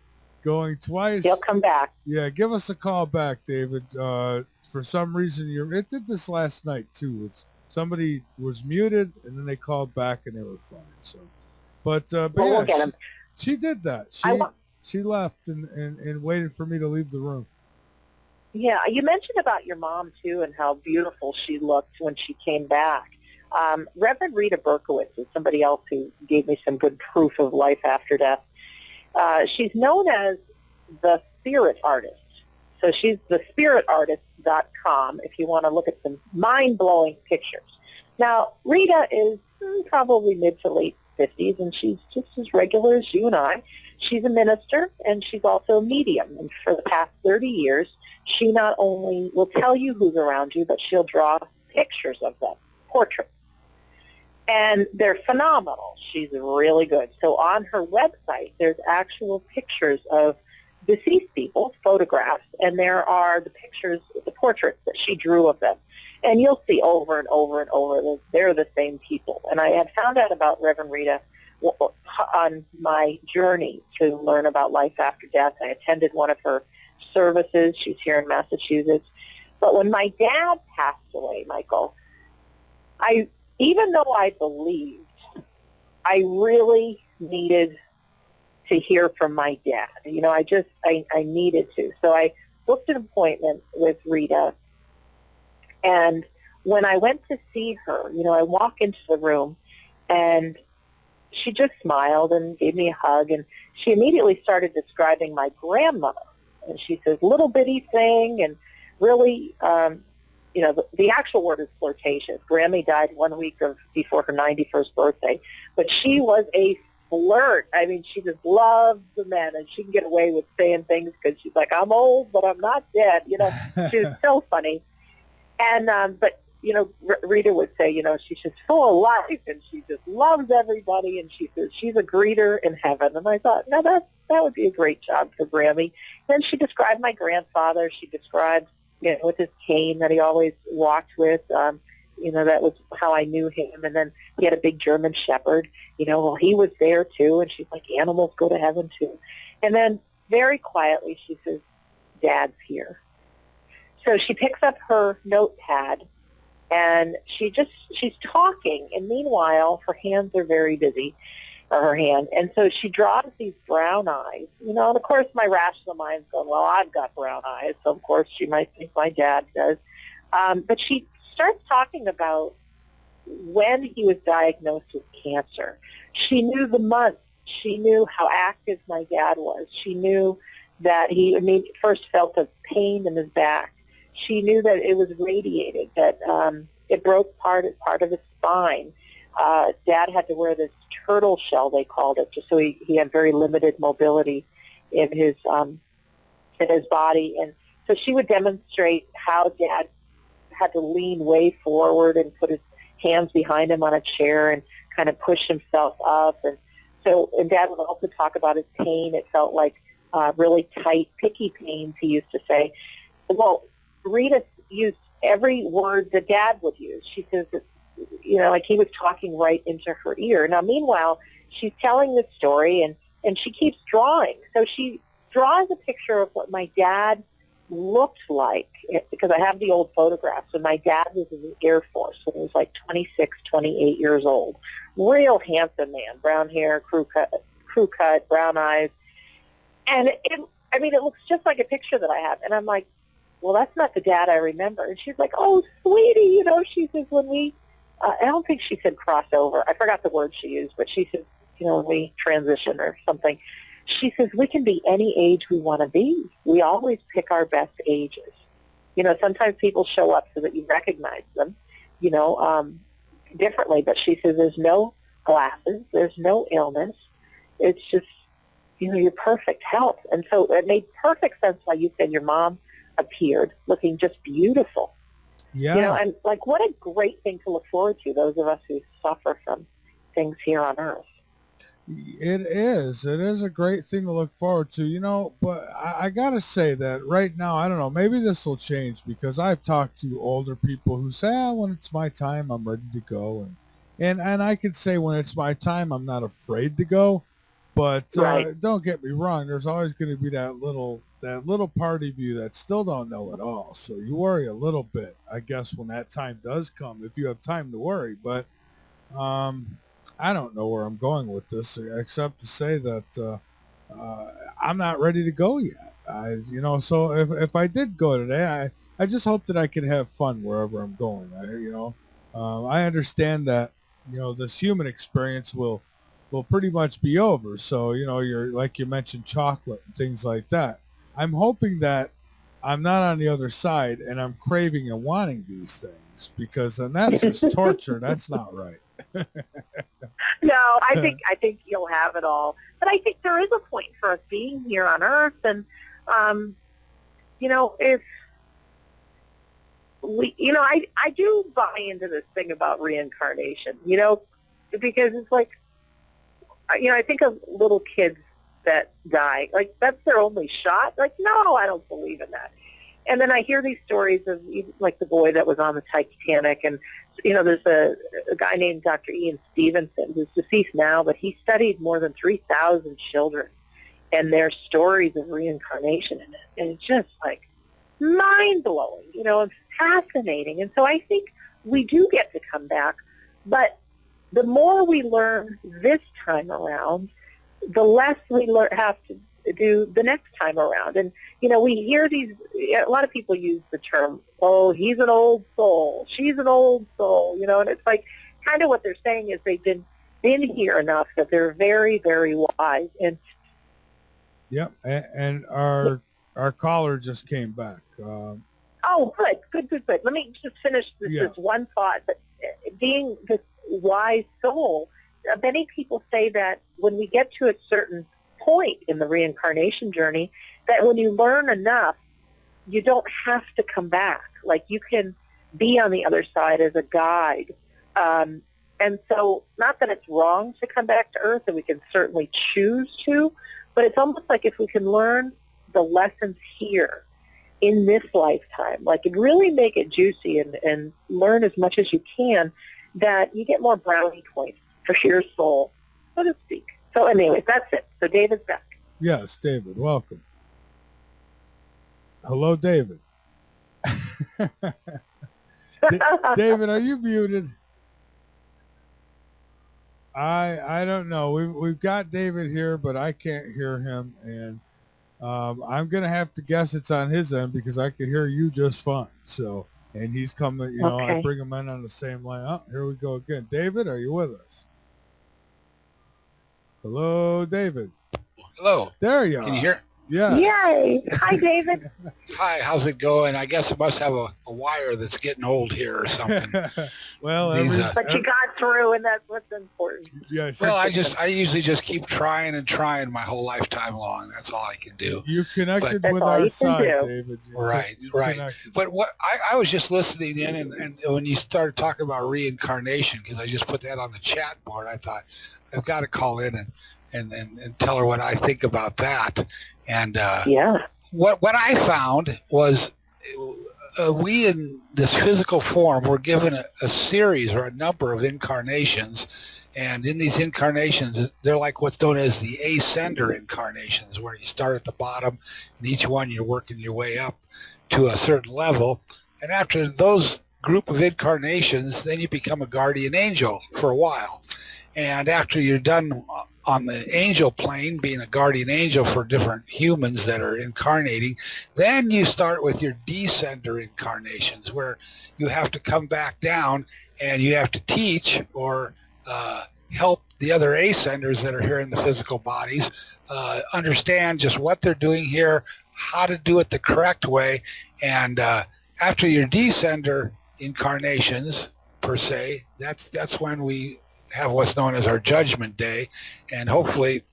going twice. He'll come back. Yeah, give us a call back, David. For some reason, it did this last night, too. It's somebody was muted, and then they called back and they were fine. So, but Well, yeah, we'll get him. she did that. I want. She left and waited for me to leave the room. Yeah, you mentioned about your mom too, and how beautiful she looked when she came back. Reverend Rita Berkowitz is somebody else who gave me some good proof of life after death. She's known as the spirit artist. So she's the spiritartist.com if you want to look at some mind-blowing pictures. Now, Rita is probably mid to late 50s, and she's just as regular as you and I. She's a minister, and she's also a medium. And for the past 30 years, she not only will tell you who's around you, but she'll draw pictures of them, portraits. And they're phenomenal. She's really good. So on her website, there's actual pictures of deceased people, photographs, and there are the pictures, the portraits that she drew of them. And you'll see over and over and over that they're the same people. And I had found out about Reverend Rita on my journey to learn about life after death. I attended one of her services. She's here in Massachusetts. But when my dad passed away, Michael, even though I believed, I really needed to hear from my dad. You know, I needed to. So I booked an appointment with Rita. And when I went to see her, you know, I walk into the room and she just smiled and gave me a hug. And she immediately started describing my grandmother. And she says, little bitty thing, and really, you know, the actual word is flirtatious. Grammy died 1 week before her 91st birthday, but she was a flirt. I mean, she just loved the men, and she can get away with saying things because she's like, I'm old, but I'm not dead. You know, she was so funny. And, but, you know, Rita would say, you know, she's just full of life, and she just loves everybody, and she says she's a greeter in heaven. And I thought, no, that would be a great job for Grammy. Then she described my grandfather. She described, you know, with his cane that he always walked with. You know, that was how I knew him. And then he had a big German shepherd. You know, well, he was there too. And she's like, animals go to heaven too. And then very quietly she says, Dad's here. So she picks up her notepad and she's talking. And meanwhile, her hands are very busy, or her hand. And so she draws these brown eyes. You know, and of course my rational mind's going, well, I've got brown eyes. So of course she might think my dad does. But she starts talking about when he was diagnosed with cancer. She knew the month. She knew how active my dad was. She knew that he first felt a pain in his back. She knew that it was radiated, that it broke part of his spine. Dad had to wear this turtle shell, they called it, just so he had very limited mobility in his body. And so she would demonstrate how Dad had to lean way forward and put his hands behind him on a chair and kind of push himself up. And Dad would also talk about his pain. It felt like really tight, picky pains, he used to say. Well, Rita used every word that Dad would use. She says that, you know, like he was talking right into her ear. Now, meanwhile, she's telling the story, and she keeps drawing. So she draws a picture of what my dad looked like, because I have the old photographs. And my dad was in the Air Force when he was like 26, 28 years old. Real handsome man, brown hair, crew cut, brown eyes. And it looks just like a picture that I have. And I'm like, well, that's not the dad I remember. And she's like, oh, sweetie, you know, she says when we, I don't think she said crossover. I forgot the word she used, but she says, you know, when we transition or something, she says we can be any age we want to be. We always pick our best ages. You know, sometimes people show up so that you recognize them, you know, differently. But she says there's no glasses, there's no illness. It's just, you know, your perfect health. And so it made perfect sense why you said your mom appeared looking just beautiful. Yeah. You know, and like what a great thing to look forward to, those of us who suffer from things here on earth. It is a great thing to look forward to, you know, but I gotta say that right now, I don't know, maybe this will change, because I've talked to older people who say, when it's my time, I'm ready to go. And I could say when it's my time, I'm not afraid to go. But Right. don't get me wrong. There's always going to be that little part of you that still don't know it all. So you worry a little bit, I guess, when that time does come, if you have time to worry. But I don't know where I'm going with this, except to say that I'm not ready to go yet. So if I did go today, I just hope that I can have fun wherever I'm going. I understand that this human experience will pretty much be over. So you're like you mentioned chocolate and things like that. I'm hoping that I'm not on the other side and I'm craving and wanting these things, because then that's just torture. That's not right. No, I think you'll have it all. But I think there is a point for us being here on Earth, and if we, I do buy into this thing about reincarnation. Because it's like, I think of little kids that die. Like, that's their only shot. Like, no, I don't believe in that. And then I hear these stories of, like, the boy that was on the Titanic, and there's a guy named Dr. Ian Stevenson, who's deceased now, but he studied more than 3,000 children and their stories of reincarnation in it. And it's just, like, mind-blowing, and fascinating. And so I think we do get to come back. But the more we learn this time around, the less we have to do the next time around. And, we hear a lot of people use the term, oh, he's an old soul, she's an old soul, and it's like kind of what they're saying is they've been here enough that they're very, very wise. And Yep, and our caller just came back. oh, good. Let me just finish this one thought. That being this wise soul, many people say that when we get to a certain point in the reincarnation journey, that when you learn enough, you don't have to come back. Like, you can be on the other side as a guide. And so, not that it's wrong to come back to Earth, and we can certainly choose to, but it's almost like if we can learn the lessons here in this lifetime, like, and really make it juicy and learn as much as you can, that you get more brownie points for your soul, so to speak. So anyways, that's it. So David's back. Yes, David, welcome. Hello, David. David, are you muted? I don't know. We've got David here, but I can't hear him, and I'm gonna have to guess it's on his end, because I can hear you just fine. So, and he's coming. Okay. I bring him in on the same line. Oh, here we go again. David, are you with us? Hello, David. Hello. There you are. Can you hear? Yeah. Yay! Hi, David. Hi, how's it going? I guess it must have a wire that's getting old here or something. Well, But you got through, and that's what's important. yeah. Well, I usually just keep trying and trying my whole lifetime long. That's all I can do. You connected That's with all our you can side, do. David. Right. Connected. But what I was just listening in, and when you started talking about reincarnation, because I just put that on the chat board, I thought I've got to call in and tell her what I think about that. And what I found was we in this physical form were given a series or a number of incarnations, and in these incarnations they're like what's known as the ascender incarnations, where you start at the bottom and each one you're working your way up to a certain level, and after those group of incarnations then you become a guardian angel for a while. And after you're done on the angel plane, being a guardian angel for different humans that are incarnating, then you start with your descender incarnations, where you have to come back down and you have to teach or help the other ascenders that are here in the physical bodies understand just what they're doing here, how to do it the correct way. And after your descender incarnations, per se, that's when we have what's known as our judgment day, and hopefully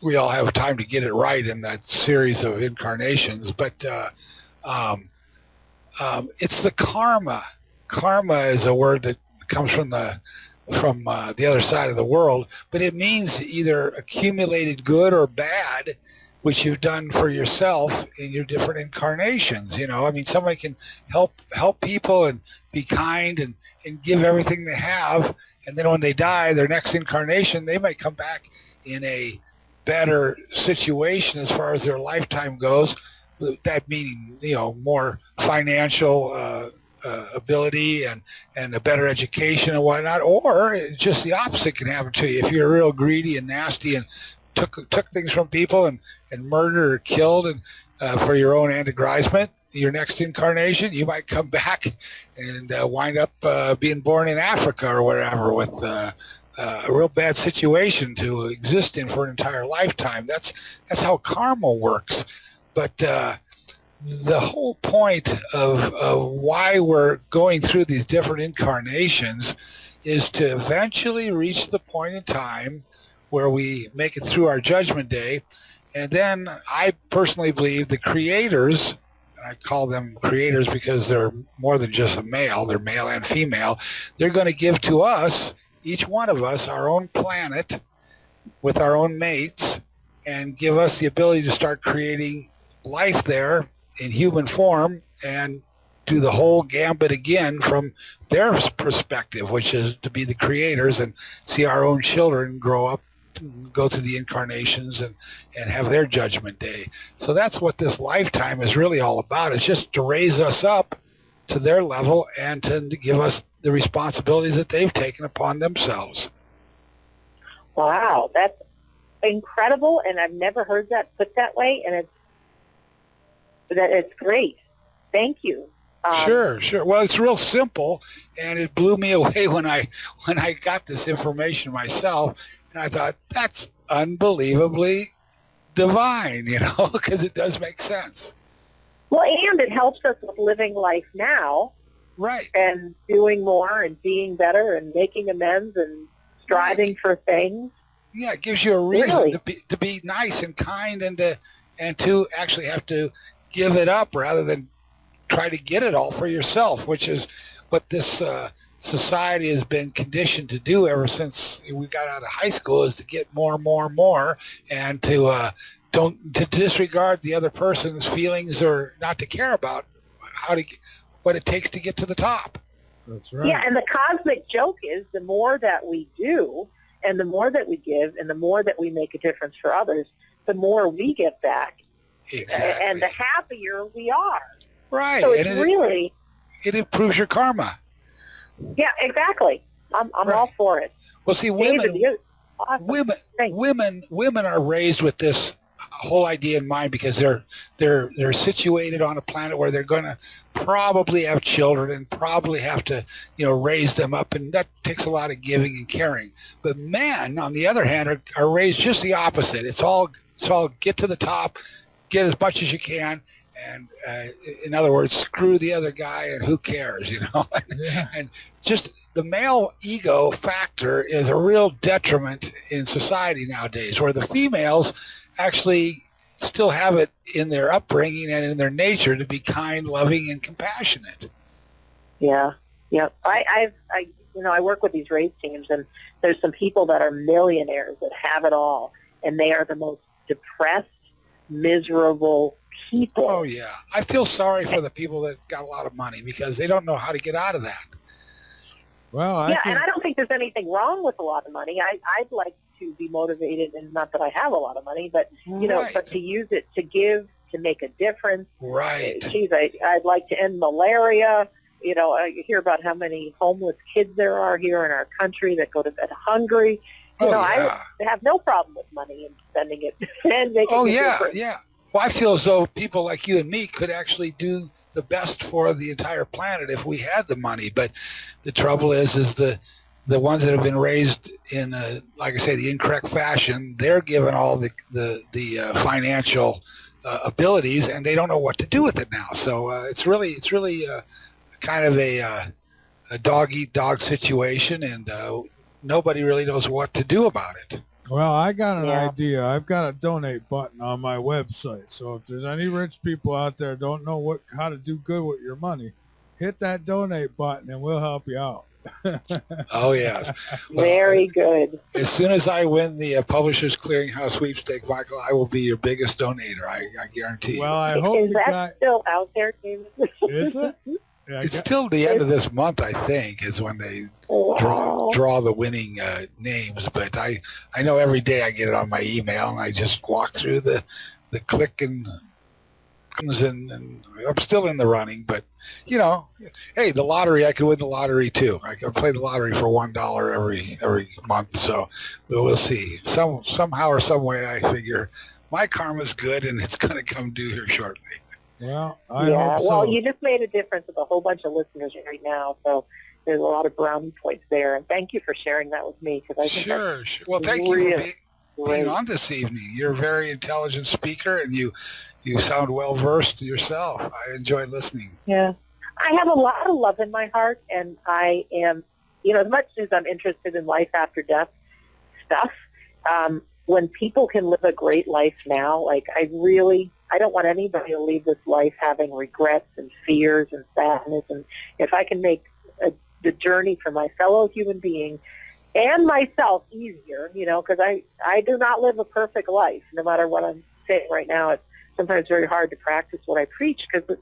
we all have time to get it right in that series of incarnations. But it's the karma. Karma is a word that comes from the other side of the world, but it means either accumulated good or bad, which you've done for yourself in your different incarnations. I mean, somebody can help people and be kind and give everything they have, and then when they die, their next incarnation, they might come back in a better situation as far as their lifetime goes. That meaning, more financial ability and a better education and whatnot, or just the opposite can happen to you if you're real greedy and nasty and took things from people and murdered or killed and for your own aggrandizement. Your next incarnation, you might come back and wind up being born in Africa or wherever with a real bad situation to exist in for an entire lifetime. That's how karma works. But the whole point of why we're going through these different incarnations is to eventually reach the point in time where we make it through our judgment day. And then I personally believe the creators, and I call them creators because they're more than just a male, they're male and female, they're going to give to us, each one of us, our own planet with our own mates, and give us the ability to start creating life there in human form and do the whole gambit again from their perspective, which is to be the creators and see our own children grow up, go through the incarnations and have their judgment day. So that's what this lifetime is really all about. It's just to raise us up to their level and to give us the responsibilities that they've taken upon themselves. Wow, that's incredible, and I've never heard that put that way, and it's great. Thank you. Sure. Well, it's real simple, and it blew me away when I got this information myself, and I thought, that's unbelievably divine, because it does make sense. Well, and it helps us with living life now. Right. And doing more and being better and making amends and striving for things. Yeah, it gives you a reason Really? to be nice and kind and to actually have to give it up rather than try to get it all for yourself, which is what this society has been conditioned to do ever since we got out of high school, is to get more, and to disregard the other person's feelings or not to care about what it takes to get to the top. That's right. Yeah, and the cosmic joke is the more that we do and the more that we give and the more that we make a difference for others, the more we get back. Exactly. And the happier we are. Right. So it improves your karma. Yeah, exactly. I'm Right. all for it. Well, see, David, awesome. Thanks. women are raised with this whole idea in mind because they're situated on a planet where they're going to probably have children and probably have to raise them up, and that takes a lot of giving and caring. But men, on the other hand, are raised just the opposite. It's all get to the top, get as much as you can, and in other words, screw the other guy and who cares, Yeah. And just the male ego factor is a real detriment in society nowadays, where the females actually still have it in their upbringing and in their nature to be kind, loving, and compassionate. Yeah. I work with these race teams, and there's some people that are millionaires that have it all, and they are the most depressed, miserable people. Oh, yeah. I feel sorry for the people that got a lot of money because they don't know how to get out of that. Well, And I don't think there's anything wrong with a lot of money. I'd like to be motivated, and not that I have a lot of money, but Right. but to use it to give, to make a difference. Right. Geez, I'd like to end malaria. I hear about how many homeless kids there are here in our country that go to bed hungry. Yeah. I have no problem with money and spending it and making Oh, a yeah, difference. yeah. Well, I feel as though people like you and me could actually do the best for the entire planet if we had the money. But the trouble is the ones that have been raised in, like I say, the incorrect fashion, they're given all the financial abilities, and they don't know what to do with it now. So it's really kind of a dog-eat-dog situation, and nobody really knows what to do about it. Well, I got an Yeah. idea. I've got a donate button on my website. So if there's any rich people out there don't know how to do good with your money, hit that donate button and we'll help you out. Oh, yes. Well, Very good. as soon as I win the Publishers Clearinghouse sweepstake, Michael, I will be your biggest donator. I guarantee you. Well, I hope Is the that guy still out there, David? is it? Yeah, It's till the end of this month, I think, is when they draw the winning names. But I know every day I get it on my email, and I just walk through the click and I'm still in the running. But hey, the lottery, I could win the lottery too. I could play the lottery for $1 every month. So we'll see. Somehow or some way, I figure my karma's good, and it's going to come due here shortly. Well, I hope so. Well, you just made a difference with a whole bunch of listeners right now, so there's a lot of brownie points there. And thank you for sharing that with me, because I think Sure. Well, thank really you for being on this evening. You're a very intelligent speaker, and you sound well versed yourself. I enjoy listening. Yeah, I have a lot of love in my heart, and I am, as much as I'm interested in life after death stuff. When people can live a great life now, like I don't want anybody to leave this life having regrets and fears and sadness. And if I can make the journey for my fellow human being and myself easier, because I do not live a perfect life, no matter what I'm saying right now. It's sometimes very hard to practice what I preach because,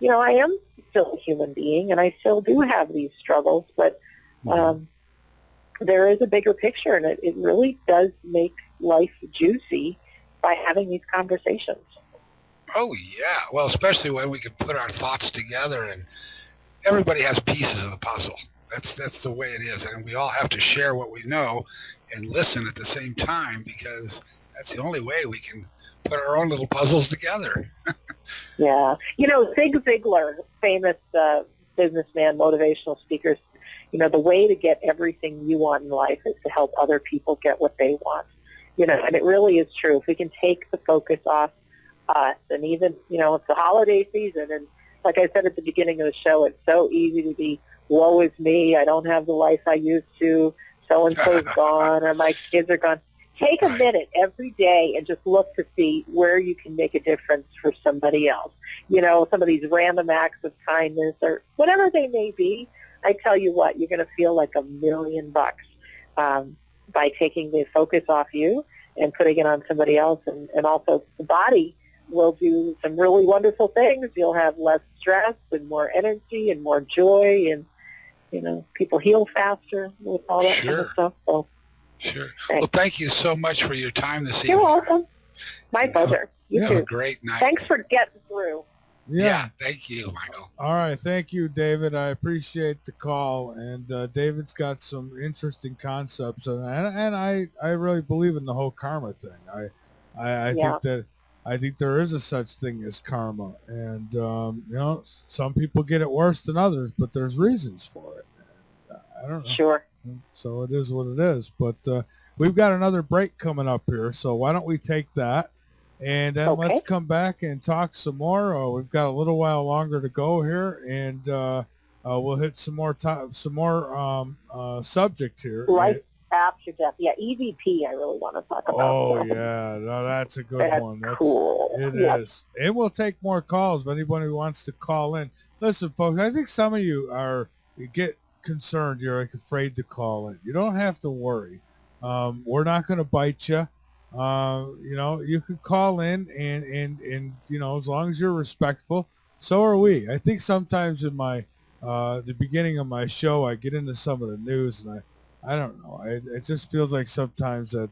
I am still a human being and I still do have these struggles, but there is a bigger picture, and it really does make life juicy by having these conversations. Oh, yeah. Well, especially when we can put our thoughts together, and everybody has pieces of the puzzle. That's the way it is. And we all have to share what we know and listen at the same time, because that's the only way we can put our own little puzzles together. Yeah. Zig Ziglar, famous businessman, motivational speaker, the way to get everything you want in life is to help other people get what they want. And it really is true. If we can take the focus off us, and even, it's the holiday season, and like I said at the beginning of the show, it's so easy to be, woe is me, I don't have the life I used to, so-and-so's gone, or my kids are gone. Take a minute every day and just look to see where you can make a difference for somebody else. Some of these random acts of kindness or whatever they may be. I tell you what, you're going to feel like $1 million by taking the focus off you and putting it on somebody else. And also the body will do some really wonderful things. You'll have less stress and more energy and more joy, and, people heal faster with all that kind of stuff. So, sure. Thanks. Well, thank you so much for your time this evening. You're welcome. My pleasure. You Have too. a great night. Thanks for getting through. Yeah, thank you, Michael. All right. Thank you, David. I appreciate the call. And David's got some interesting concepts. And I really believe in the whole karma thing. I think there is a such thing as karma. And, some people get it worse than others, but there's reasons for it. And, I don't know. Sure. So it is what it is. But we've got another break coming up here. So why don't we take that? And then let's come back and talk some more. We've got a little while longer to go here, and we'll hit some more subject here. Life after death. Yeah, EVP I really want to talk about. Oh, yeah. No, that's a good one. That's cool. It is. And we'll take more calls if anybody wants to call in. Listen, folks, I think some of you get concerned. You're afraid to call in. You don't have to worry. We're not going to bite you. You could call in and as long as you're respectful, so are we. I think sometimes in my the beginning of my show, I get into some of the news, and I don't know. It just feels like sometimes that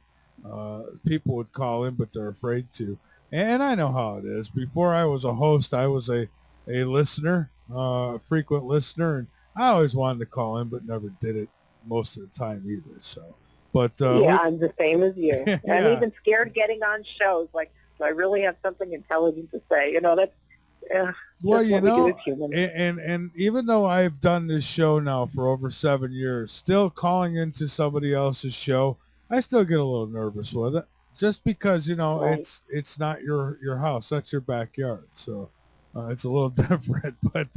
people would call in, but they're afraid to. And I know how it is. Before I was a host, I was a listener, a frequent listener, and I always wanted to call in, but never did it most of the time either. So. But I'm the same as you. Yeah. I'm even scared getting on shows. Like, do I really have something intelligent to say? That's well, we do as humans. and even though I've done this show now for over 7 years, still calling into somebody else's show, I still get a little nervous with it, just because Right. it's not your house, that's your backyard, so it's a little different. But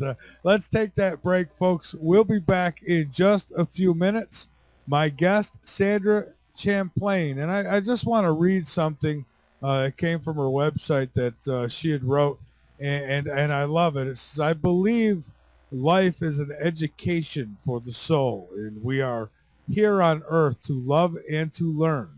let's take that break, folks. We'll be back in just a few minutes. My guest, Sandra Champlain, and I just want to read something that came from her website that she had wrote, and I love it. It says, I believe life is an education for the soul, and we are here on earth to love and to learn.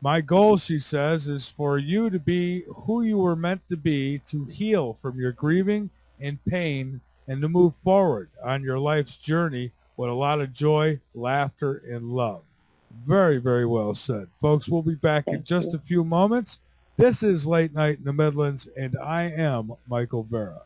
My goal, she says, is for you to be who you were meant to be, to heal from your grieving and pain and to move forward on your life's journey with a lot of joy, laughter, and love. Very, very well said. Folks, we'll be back in just a few moments. This is Late Night in the Midlands, and I am Michael Vara.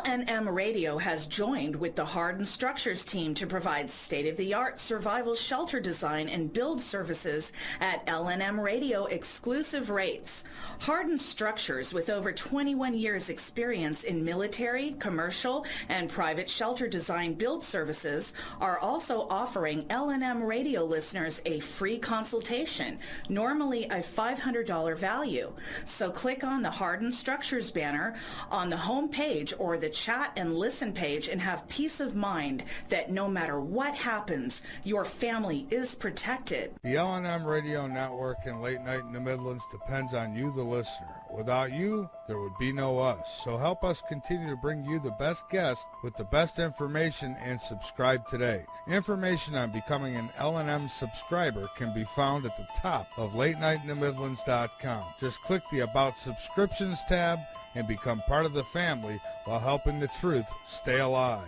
LNM Radio has joined with the Hardened Structures team to provide state-of-the-art survival shelter design and build services at LNM Radio exclusive rates. Hardened Structures, with over 21 years experience in military, commercial, and private shelter design build services, are also offering LNM Radio listeners a free consultation, normally a $500 value. So click on the Hardened Structures banner on the home page or the chat and listen page and have peace of mind that no matter what happens, your family is protected. The LNM Radio Network and Late Night in the Midlands depends on you, the listener. Without you, there would be no us. So help us continue to bring you the best guests with the best information, and subscribe today. Information on becoming an LNM subscriber can be found at the top of LateNightInTheMidlands.com. Just click the About Subscriptions tab and become part of the family while helping the truth stay alive.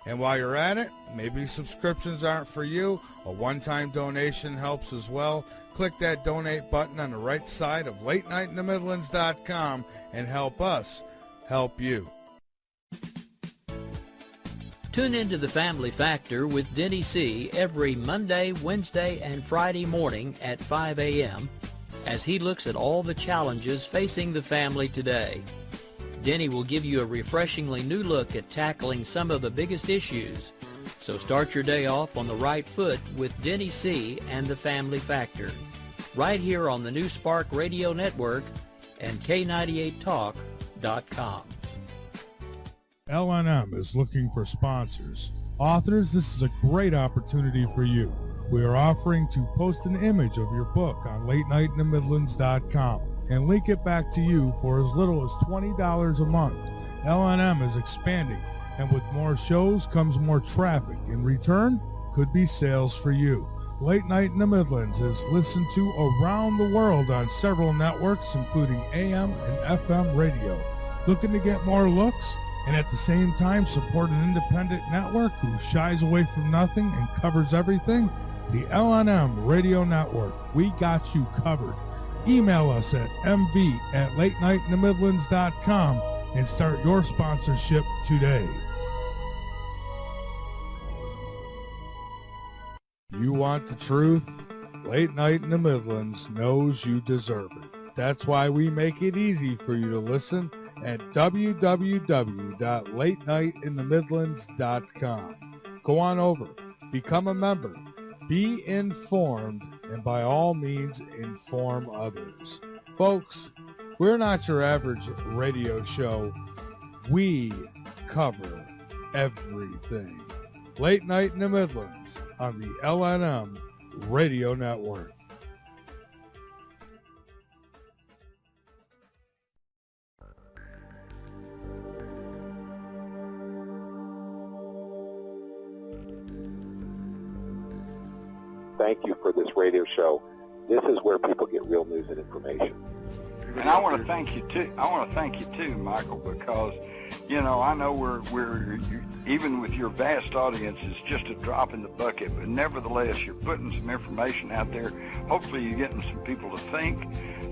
And while you're at it, maybe subscriptions aren't for you. A one-time donation helps as well. Click that donate button on the right side of LateNightInTheMidlands.com and help us help you. Tune into The Family Factor with Denny C. every Monday, Wednesday, and Friday morning at 5 a.m. as he looks at all the challenges facing the family today. Denny will give you a refreshingly new look at tackling some of the biggest issues. So start your day off on the right foot with Denny C. and The Family Factor, right here on the New Spark Radio Network and K98Talk.com. LNM is looking for sponsors. Authors, this is a great opportunity for you. We are offering to post an image of your book on LateNightInTheMidlands.com and link it back to you for as little as $20 a month. LNM is expanding, and with more shows comes more traffic. In return, could be sales for you. Late Night in the Midlands is listened to around the world on several networks, including AM and FM radio. Looking to get more looks and at the same time support an independent network who shies away from nothing and covers everything? The LNM Radio Network. We got you covered. Email us at mv@latenightintthemidlands.com and start your sponsorship today. You want the truth? Late Night in the Midlands knows you deserve it. That's why we make it easy for you to listen at www.latenightintthemidlands.com. Go on over, become a member, be informed, and by all means, inform others. Folks, we're not your average radio show. We cover everything. Late Night in the Midlands on the LNM Radio Network. Thank you for this radio show. This is where people get real news and information. And I want to thank you too. Michael, because I know we're even with your vast audience, it's just a drop in the bucket. But nevertheless, you're putting some information out there. Hopefully, you're getting some people to think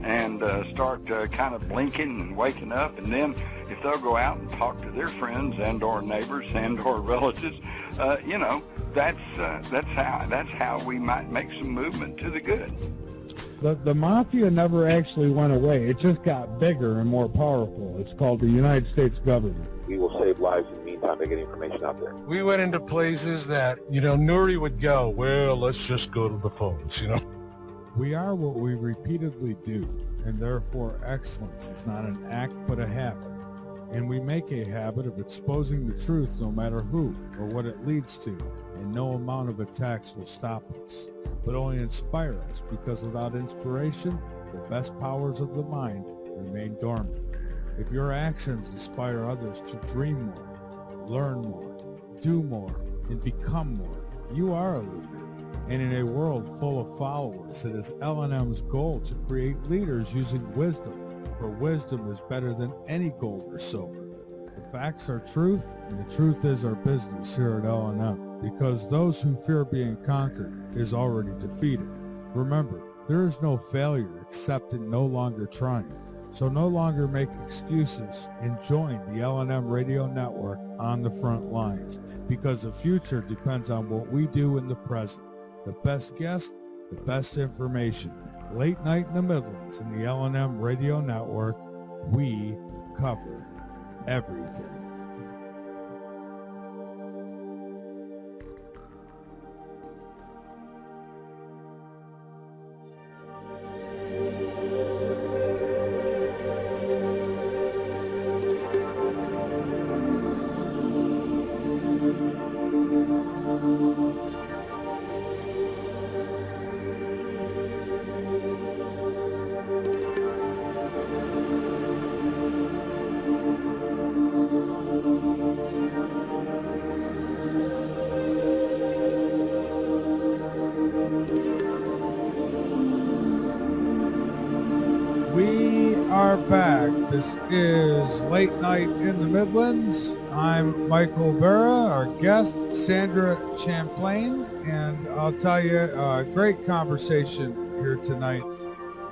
and start kind of blinking and waking up. And then, if they'll go out and talk to their friends and/or neighbors and/or relatives, that's how we might make some movement to the good. The mafia never actually went away. It just got bigger and more powerful. It's called the United States government. We will save lives in the meantime by getting information out there. We went into places that, Nuri would go, well, let's just go to the phones, We are what we repeatedly do, and therefore excellence is not an act but a habit. and we make a habit of exposing the truth no matter who or what it leads to, and no amount of attacks will stop us, but only inspire us, because without inspiration, the best powers of the mind remain dormant. If your actions inspire others to dream more, learn more, do more, and become more, you are a leader. And in a world full of followers, it is L&M's goal to create leaders using wisdom, for wisdom is better than any gold or silver. The facts are truth, and the truth is our business here at L&M, because those who fear being conquered is already defeated. Remember, there is no failure except in no longer trying. So no longer make excuses and join the L&M radio network on the front lines, because the future depends on what we do in the present. The best guest, the best information. Late night in the Midlands in the L&M radio network, we cover everything. We are back. This is Late Night in the Midlands. I'm Michael Vara, our guest, Sandra Champlain, and I'll tell you, a great conversation here tonight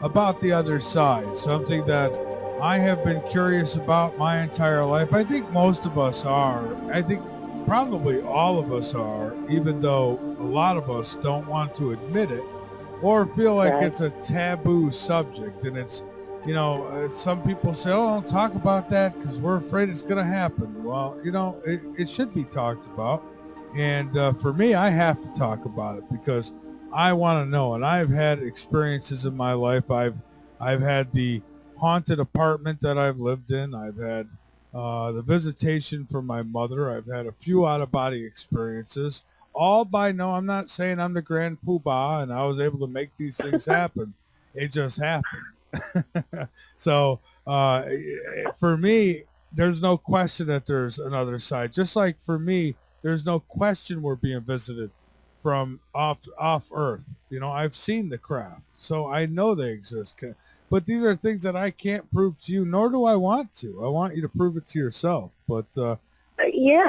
about the other side, something that I have been curious about my entire life. I think most of us are. I think probably all of us are, even though a lot of us don't want to admit it or feel like it's a taboo subject. And it's, you know, some people say, oh, don't talk about that because we're afraid it's going to happen. Well, you know, it should be talked about. And for me, I have to talk about it because I want to know. And I've had experiences in my life. I've had the haunted apartment that I've lived in. I've had the visitation from my mother. I've had a few out-of-body experiences. All by I'm not saying I'm the grand poobah and I was able to make these things happen. It just happened. So for me, there's no question that there's another side. Just like for me, there's no question we're being visited from off Earth. You know, I've seen the craft, so I know they exist. But these are things that I can't prove to you, nor do I want to. I want you to prove it to yourself. But but you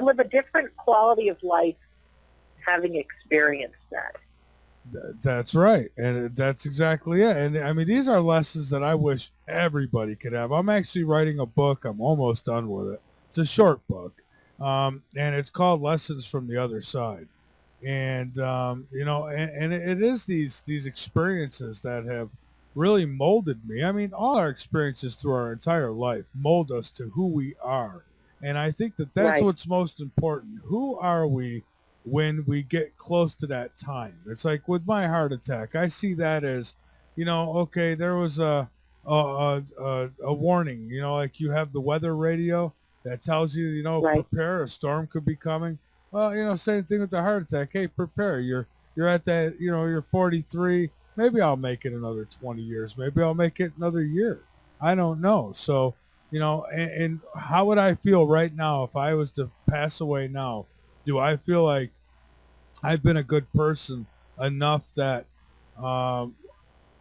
live a different quality of life having experienced that. That's right. And that's exactly it. And I mean, these are lessons that I wish everybody could have. I'm actually writing a book. I'm almost done with it. It's a short book. And it's called Lessons from the Other Side. And, you know, and it is these experiences that have really molded me. I mean, all our experiences through our entire life mold us to who we are. And I think that that's what's most important. Who are we when we get close to that time? It's like with my heart attack, I see that as, you know, okay, there was a warning, you know, like you have the weather radio that tells you, you know, prepare, a storm could be coming. Well, you know, same thing with the heart attack. Hey, prepare. You're at that, you know, you're 43. Maybe I'll make it another 20 years. Maybe I'll make it another year. I don't know. So, you know, and how would I feel right now if I was to pass away now? Do I feel like I've been a good person enough that I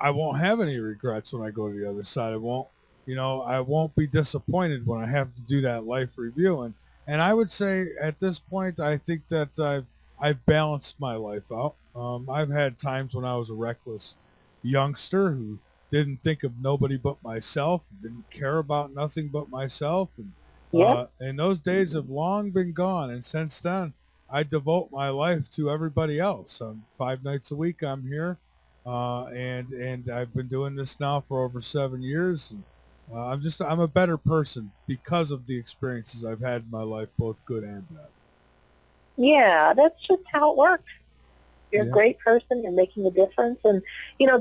won't have any regrets when I go to the other side? I won't be disappointed when I have to do that life review. And I would say at this point, I think that I've balanced my life out. I've had times when I was a reckless youngster who didn't think of nobody but myself, didn't care about nothing but myself. And those days have long been gone. And since then, I devote my life to everybody else. 5 nights a week I'm here, and I've been doing this now for over 7 years. And, I'm a better person because of the experiences I've had in my life, both good and bad. Yeah, that's just how it works. You're a great person. You're making a difference. And, you know,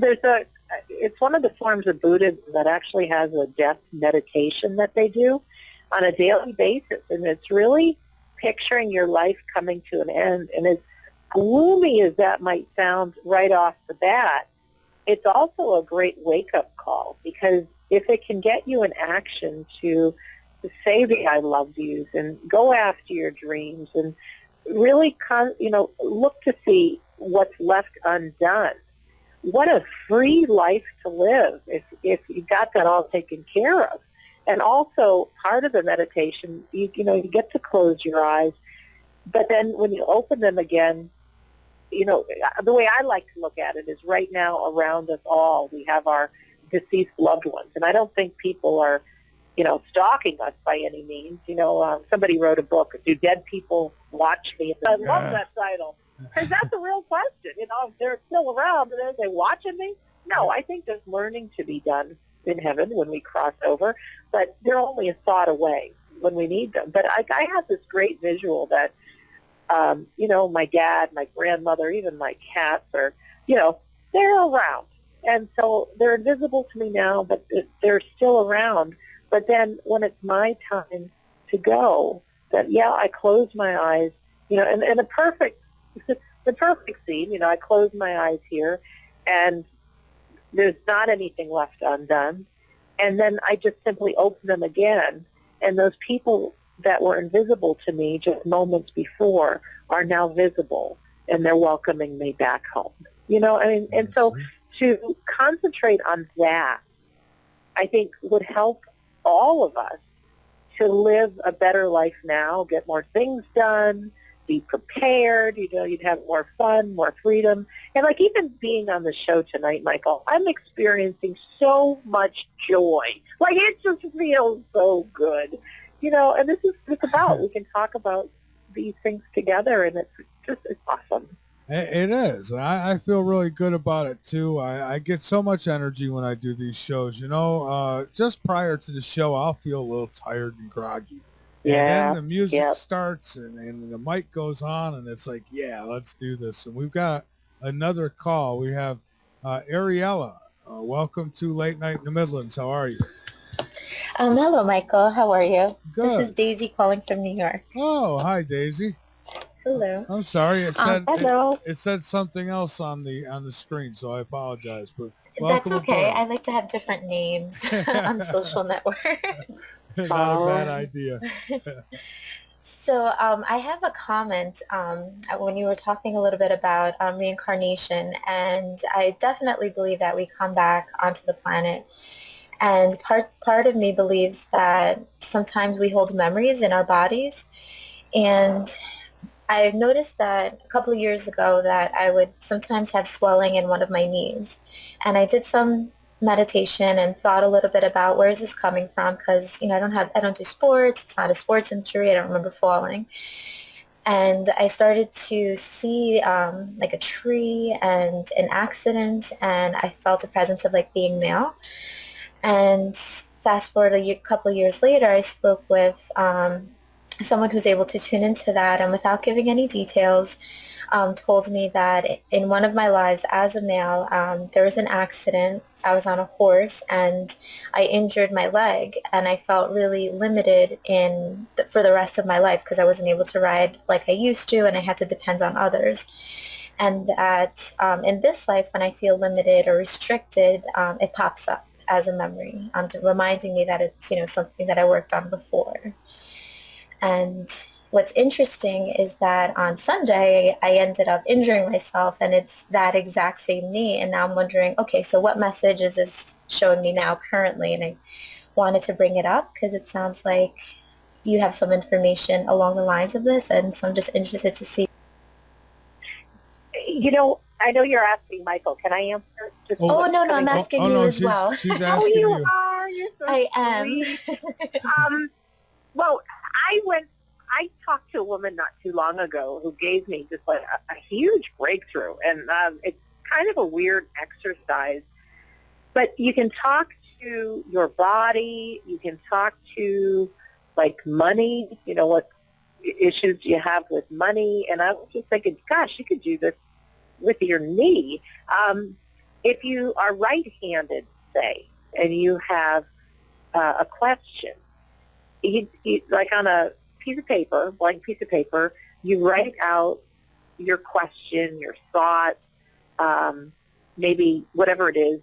it's one of the forms of Buddhism that actually has a death meditation that they do. on a daily basis, and it's really picturing your life coming to an end. And as gloomy as that might sound right off the bat, it's also a great wake-up call, because if it can get you in action to say the I love yous and go after your dreams and really, look to see what's left undone. What a free life to live if you got that all taken care of. And also, part of the meditation, you get to close your eyes, but then when you open them again, the way I like to look at it is right now around us all, we have our deceased loved ones. And I don't think people are, stalking us by any means. Somebody wrote a book, Do Dead People Watch Me? I love that title, because that's a real question. If they're still around, are they watching me? No, I think there's learning to be done in heaven when we cross over, but they're only a thought away when we need them. But I have this great visual that, my dad, my grandmother, even my cats are, they're around. And so they're invisible to me now, but they're still around. But then when it's my time to go, I close my eyes, and the perfect scene, I close my eyes here, and there's not anything left undone. And then I just simply open them again, and those people that were invisible to me just moments before are now visible, and they're welcoming me back home. And so to concentrate on that, I think would help all of us to live a better life now, get more things done, be prepared, you'd have more fun, more freedom. And even being on the show tonight, Michael, I'm experiencing so much joy. It just feels so good. And this is what it's about. We can talk about these things together, and it's awesome. It is. I feel really good about it too. I get so much energy when I do these shows. Just prior to the show, I'll feel a little tired and groggy. Yeah. And then the music starts and the mic goes on, and it's like, yeah, let's do this. And we've got another call. We have Ariella. Welcome to Late Night in the Midlands. How are you? Hello, Michael. How are you? Good. This is Daisy calling from New York. Oh, hi, Daisy. Hello. I'm sorry. It said hello. It said something else on the screen, so I apologize. But That's okay. aboard. I like to have different names on social networks. Not a bad idea. So I have a comment when you were talking a little bit about reincarnation, and I definitely believe that we come back onto the planet. And part of me believes that sometimes we hold memories in our bodies. And I noticed that a couple of years ago that I would sometimes have swelling in one of my knees. And I did some meditation and thought a little bit about where is this coming from, because I don't do sports. It's not a sports injury. I don't remember falling. And I started to see a tree and an accident, and I felt a presence of being male. And fast forward a couple of years later, I spoke with someone who's able to tune into that, and without giving any details, told me that in one of my lives as a male, there was an accident. I was on a horse, and I injured my leg, and I felt really limited for the rest of my life because I wasn't able to ride like I used to, and I had to depend on others. And that in this life, when I feel limited or restricted, it pops up as a memory, reminding me that it's something that I worked on before. And what's interesting is that on Sunday I ended up injuring myself, and it's that exact same knee. And now I'm wondering, okay, so what message is this showing me now currently? And I wanted to bring it up because it sounds like you have some information along the lines of this, and so I'm just interested to see. I know you're asking Michael. Can I answer? No, I'm asking you as well. She's asking you. you. Are. You're so I sweet. am. Well, I talked to a woman not too long ago who gave me just a huge breakthrough. And it's kind of a weird exercise. But you can talk to your body. You can talk to, money, what issues you have with money. And I was just thinking, gosh, you could do this with your knee. If you are right-handed, say, and you have a question, like on a piece of paper, blank piece of paper, you write out your question, your thoughts, maybe whatever it is.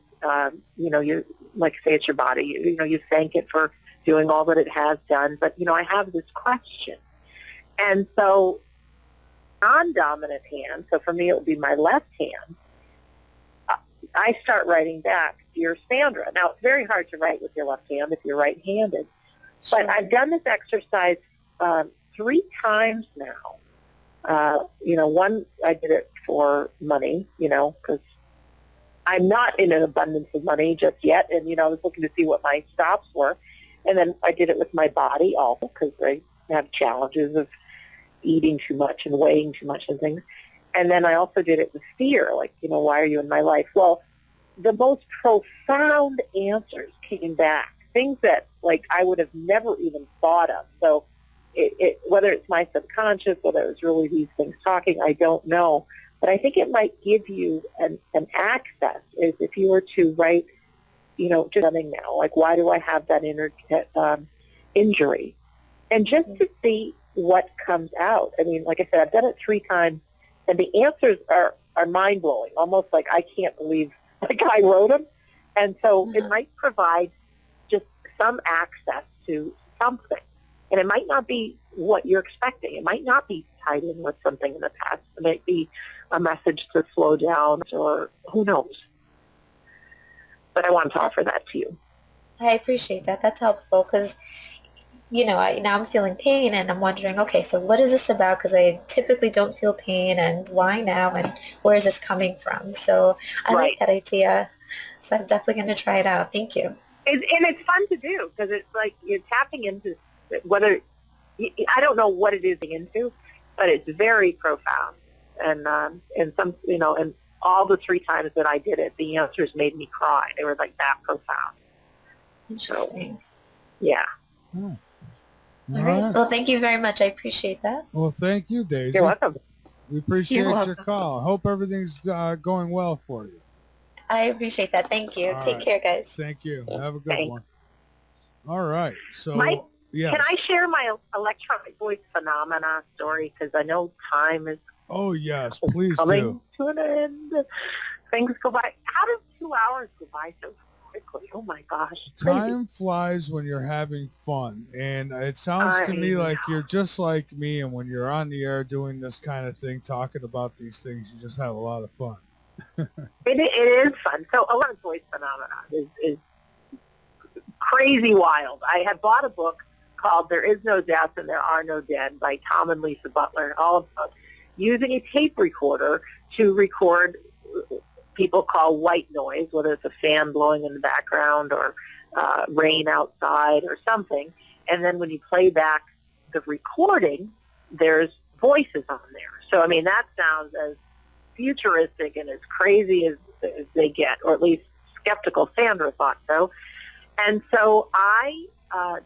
You like say it's your body. You thank it for doing all that it has done. But I have this question, and so non-dominant hand. So for me, it would be my left hand. I start writing back, "Dear Sandra." Now it's very hard to write with your left hand if you're right-handed, but I've done this exercise 3 times now. One I did it for money, because I'm not in an abundance of money just yet, and I was looking to see what my stops were, and then I did it with my body also because I have challenges of eating too much and weighing too much and things, and then I also did it with fear, like why are you in my life? Well, the most profound answers came back, things that like I would have never even thought of. So whether it's my subconscious, whether it's really these things talking, I don't know. But I think it might give you an access, is if you were to write, just something now, like why do I have that injury? And just to see what comes out. I mean, like I said, I've done it 3 times, and the answers are mind-blowing, almost like I can't believe like I wrote them. And so it might provide just some access to something. And it might not be what you're expecting. It might not be tied in with something in the past. It might be a message to slow down, or who knows. But I wanted to offer that to you. I appreciate that. That's helpful because, now I'm feeling pain and I'm wondering, okay, so what is this about? Because I typically don't feel pain, and why now? And where is this coming from? So I like that idea. So I'm definitely going to try it out. Thank you. And it's fun to do because it's like you're tapping into whether, I don't know what it is into, but it's very profound. And some, and all the 3 times that I did it, the answers made me cry. They were like that profound. Interesting. So, yeah. Oh. All right. Well, thank you very much. I appreciate that. Well, thank you, Daisy. You're welcome. We appreciate You're your call. Hope everything's going well for you. I appreciate that. Thank you. Take care, guys. Thank you. Have a good one. All right. So, Mike, yes. Can I share my electronic voice phenomena story? Because I know time is Oh, yes. Please coming do. to an end. Things go by. How does 2 hours go by so quickly? Oh, my gosh. Time flies when you're having fun. And it sounds to me like you're just like me. And when you're on the air doing this kind of thing, talking about these things, you just have a lot of fun. It is fun. So electronic voice phenomena is crazy wild. I had bought a book called There Is No Death and There Are No Dead by Tom and Lisa Butler, all about using a tape recorder to record people call white noise, whether it's a fan blowing in the background or rain outside or something. And then when you play back the recording, there's voices on there. So, I mean, that sounds as futuristic and as crazy as they get, or at least skeptical Sandra thought so. And so I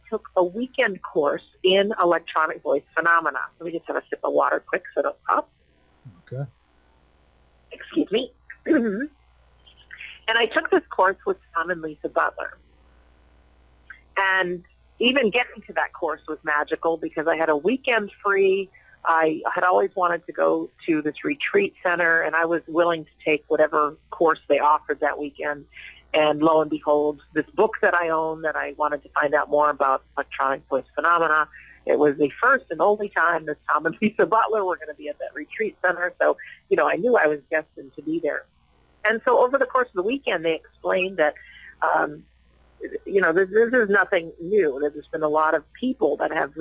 took a weekend course in electronic voice phenomena. Let me just have a sip of water quick so I don't pop. Okay. Excuse me. And I took this course with Tom and Lisa Butler. And even getting to that course was magical because I had a weekend free. I had always wanted to go to this retreat center, and I was willing to take whatever course they offered that weekend. And lo and behold, this book that I own that I wanted to find out more about electronic voice phenomena, it was the first and only time that Tom and Lisa Butler were going to be at that retreat center. So, I knew I was destined to be there. And so over the course of the weekend, they explained that, this is nothing new. There's been a lot of people that have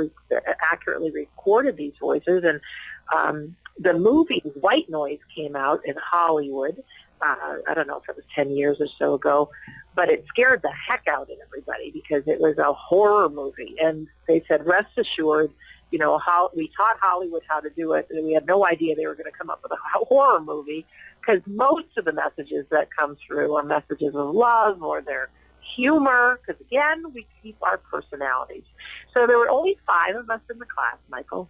accurately recorded these voices. And the movie White Noise came out in Hollywood. I don't know if it was 10 years or so ago, but it scared the heck out of everybody because it was a horror movie. And they said, rest assured, how we taught Hollywood how to do it, and we had no idea they were going to come up with a horror movie because most of the messages that come through are messages of love or they're humor because, again, we keep our personalities. So there were only 5 of us in the class, Michael,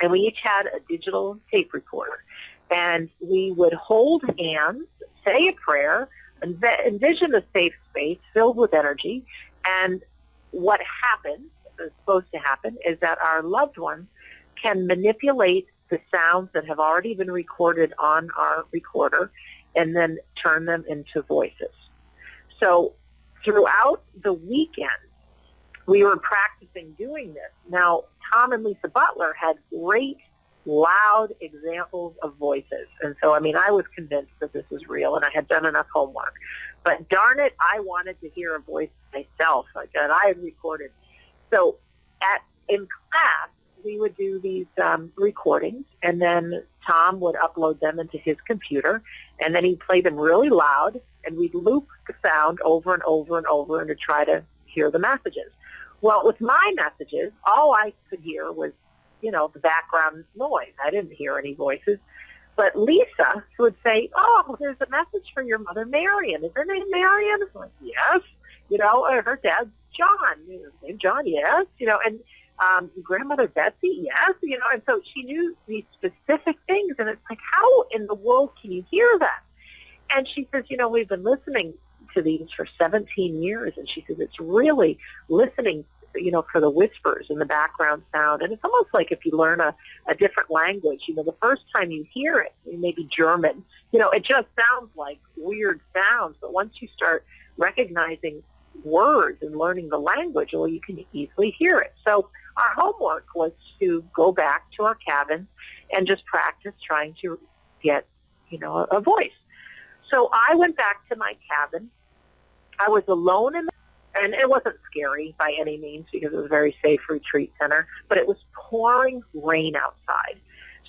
and we each had a digital tape recorder. And we would hold hands, say a prayer, envision a safe space filled with energy. And what happened, is supposed to happen is that our loved ones can manipulate the sounds that have already been recorded on our recorder and then turn them into voices. So throughout the weekend, we were practicing doing this. Now, Tom and Lisa Butler had great, loud examples of voices. And so, I mean, I was convinced that this was real, and I had done enough homework. But darn it, I wanted to hear a voice myself that I had recorded. So in class, we would do these recordings, and then Tom would upload them into his computer, and then he'd play them really loud, and we'd loop the sound over and over and over and to try to hear the messages. Well, with my messages, all I could hear was, the background noise. I didn't hear any voices. But Lisa would say, oh, there's a message for your mother, Marion. Is her name Marion? I'm like, yes. Her dad's John. His name John, yes. And grandmother Betsy, yes. And so she knew these specific things. And it's like, how in the world can you hear that? And she says, we've been listening to these for 17 years. And she says, it's really listening, for the whispers and the background sound. And it's almost like if you learn a different language, the first time you hear it, maybe German, it just sounds like weird sounds. But once you start recognizing words and learning the language, well, you can easily hear it. So our homework was to go back to our cabin and just practice trying to get, a voice. So I went back to my cabin. I was alone and it wasn't scary by any means because it was a very safe retreat center, but it was pouring rain outside.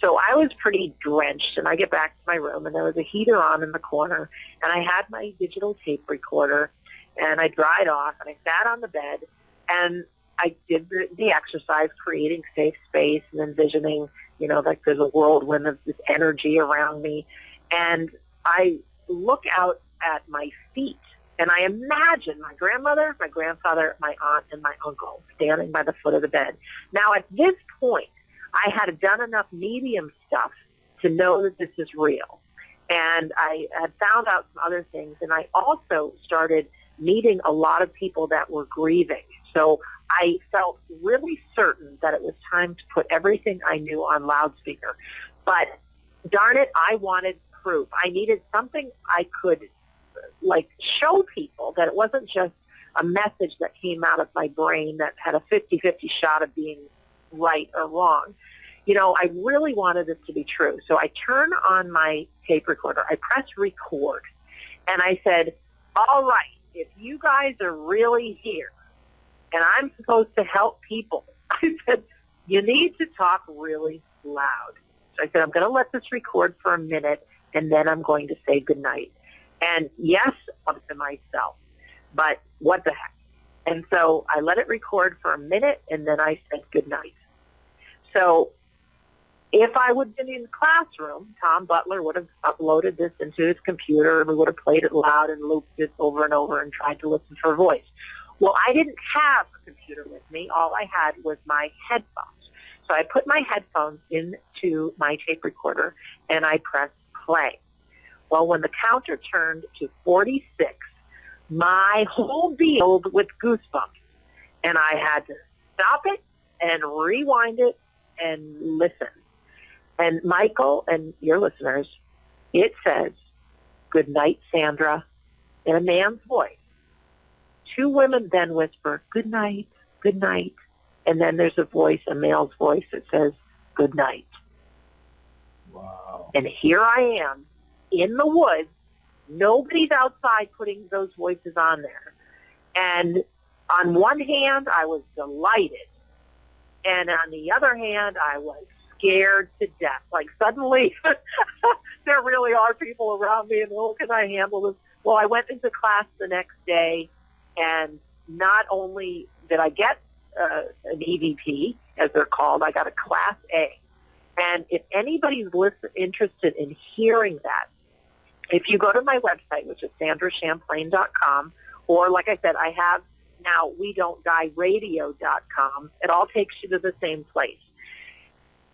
So I was pretty drenched, and I get back to my room, and there was a heater on in the corner, and I had my digital tape recorder, and I dried off, and I sat on the bed, and I did the exercise, creating safe space and envisioning, like there's a whirlwind of this energy around me. And I look out at my feet, and I imagine my grandmother, my grandfather, my aunt, and my uncle standing by the foot of the bed. Now, at this point, I had done enough medium stuff to know that this is real. And I had found out some other things, and I also started meeting a lot of people that were grieving. So I felt really certain that it was time to put everything I knew on loudspeaker. But darn it, I wanted proof. I needed something I could show people that it wasn't just a message that came out of my brain that had a 50-50 shot of being right or wrong. I really wanted this to be true. So I turn on my tape recorder. I press record, and I said, all right, if you guys are really here and I'm supposed to help people, I said, you need to talk really loud. So I said, I'm going to let this record for a minute, and then I'm going to say goodnight. And yes, up to myself, but what the heck? And so I let it record for a minute, and then I said goodnight. So if I would have been in the classroom, Tom Butler would have uploaded this into his computer, and we would have played it loud and looped it over and over and tried to listen for a voice. Well, I didn't have a computer with me. All I had was my headphones. So I put my headphones into my tape recorder, and I pressed play. Well, when the counter turned to 46, my whole being filled with goosebumps, and I had to stop it and rewind it and listen. And Michael and your listeners, it says, good night, Sandra, in a man's voice. Two women then whisper, good night, and then there's a male's voice that says, good night. Wow. And here I am in the woods. Nobody's outside putting those voices on there. And on one hand, I was delighted. And on the other hand, I was scared to death. Like suddenly, there really are people around me, and oh, can I handle this? Well, I went into class the next day, and not only did I get an EVP, as they're called, I got a Class A. And if anybody's interested in hearing that, if you go to my website, which is sandrachamplain.com, or like I said, I have now WeDon'tDieRadio.com, it all takes you to the same place.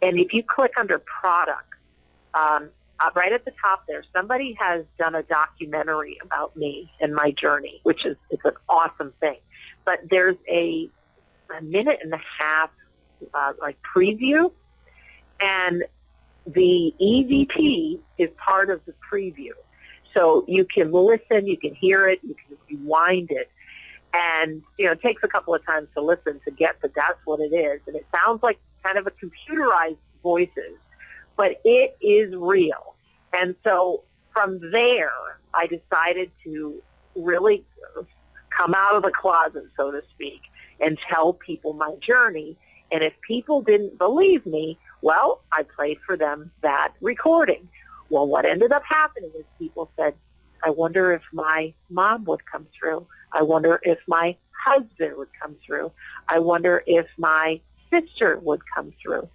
And if you click under products, right at the top there, somebody has done a documentary about me and my journey, which is it's an awesome thing. But there's a a minute and a half like preview, and the EVP is part of the preview. So you can listen, you can hear it, you can rewind it. And, it takes a couple of times to listen to get that that's what it is. And it sounds like kind of a computerized voices, but it is real. And so from there, I decided to really come out of the closet, so to speak, and tell people my journey. And if people didn't believe me, well, I played for them that recording. Well, what ended up happening is people said, I wonder if my mom would come through. I wonder if my husband would come through. I wonder if my sister would come through.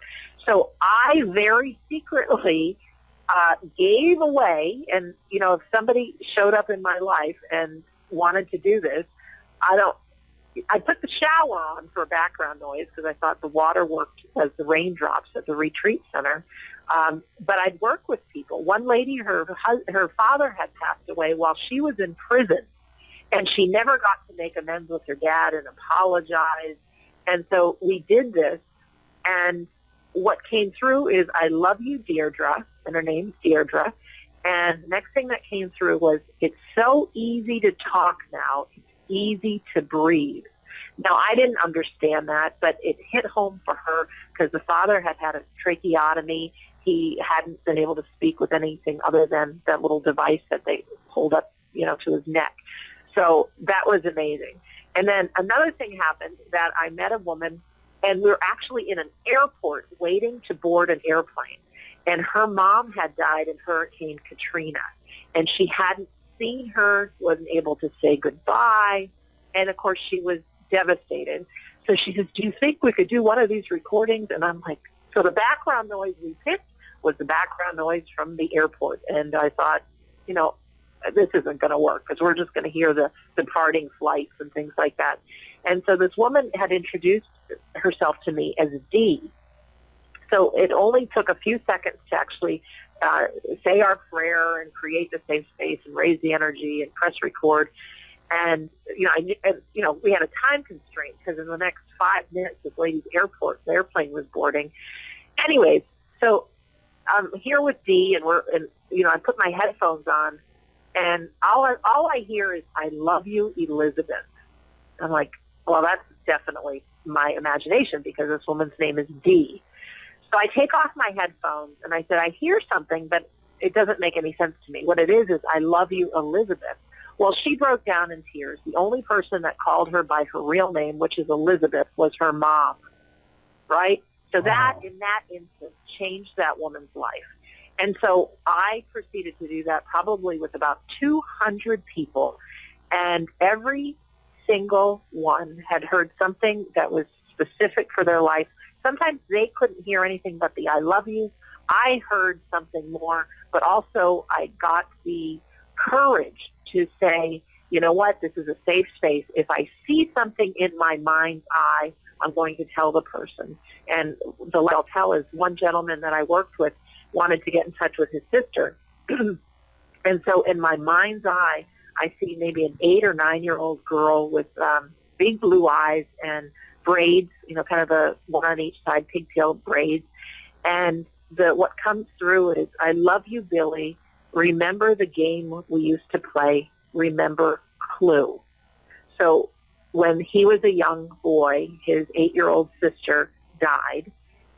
So I very secretly gave away, and, if somebody showed up in my life and wanted to do this, I put the shower on for background noise because I thought the water worked as the raindrops at the retreat center. But I'd work with people. One lady, her father had passed away while she was in prison, and she never got to make amends with her dad and apologize. And so we did this, and what came through is, I love you, Deirdre, and her name's Deirdre. And the next thing that came through was, it's so easy to talk now. It's easy to breathe. Now, I didn't understand that, but it hit home for her because the father had had a tracheotomy. He hadn't been able to speak with anything other than that little device that they hold up, to his neck. So that was amazing. And then another thing happened, that I met a woman, and we were actually in an airport waiting to board an airplane. And her mom had died in Hurricane Katrina. And she hadn't seen her, wasn't able to say goodbye. And, of course, she was devastated. So she says, do you think we could do one of these recordings? And I'm like, so the background noise we picked was the background noise from the airport. And I thought, this isn't going to work because we're just going to hear the departing flights and things like that. And so this woman had introduced herself to me as Dee. So it only took a few seconds to actually say our prayer and create the safe space and raise the energy and press record. And, we had a time constraint because in the next 5 minutes, this lady's the airplane was boarding. Anyways, so I'm here with Dee, and I put my headphones on, and all I hear is, I love you, Elizabeth. I'm like, well, that's definitely my imagination because this woman's name is Dee. So I take off my headphones, and I said, I hear something, but it doesn't make any sense to me. What it is, I love you, Elizabeth. Well, she broke down in tears. The only person that called her by her real name, which is Elizabeth, was her mom, right? So that, in that instant, changed that woman's life. And so I proceeded to do that probably with about 200 people, and every single one had heard something that was specific for their life. Sometimes they couldn't hear anything but the I love you. I heard something more, but also I got the courage to say, you know what, this is a safe space. If I see something in my mind's eye, I'm going to tell the person. And the I'll tell is one gentleman that I worked with wanted to get in touch with his sister. And so in my mind's eye, I see maybe an 8 or 9-year-old girl with big blue eyes and braids, kind of a one on each side, pigtail braids. And what comes through is, I love you, Billy. Remember the game we used to play. Remember Clue. So when he was a young boy, his 8-year-old sister died,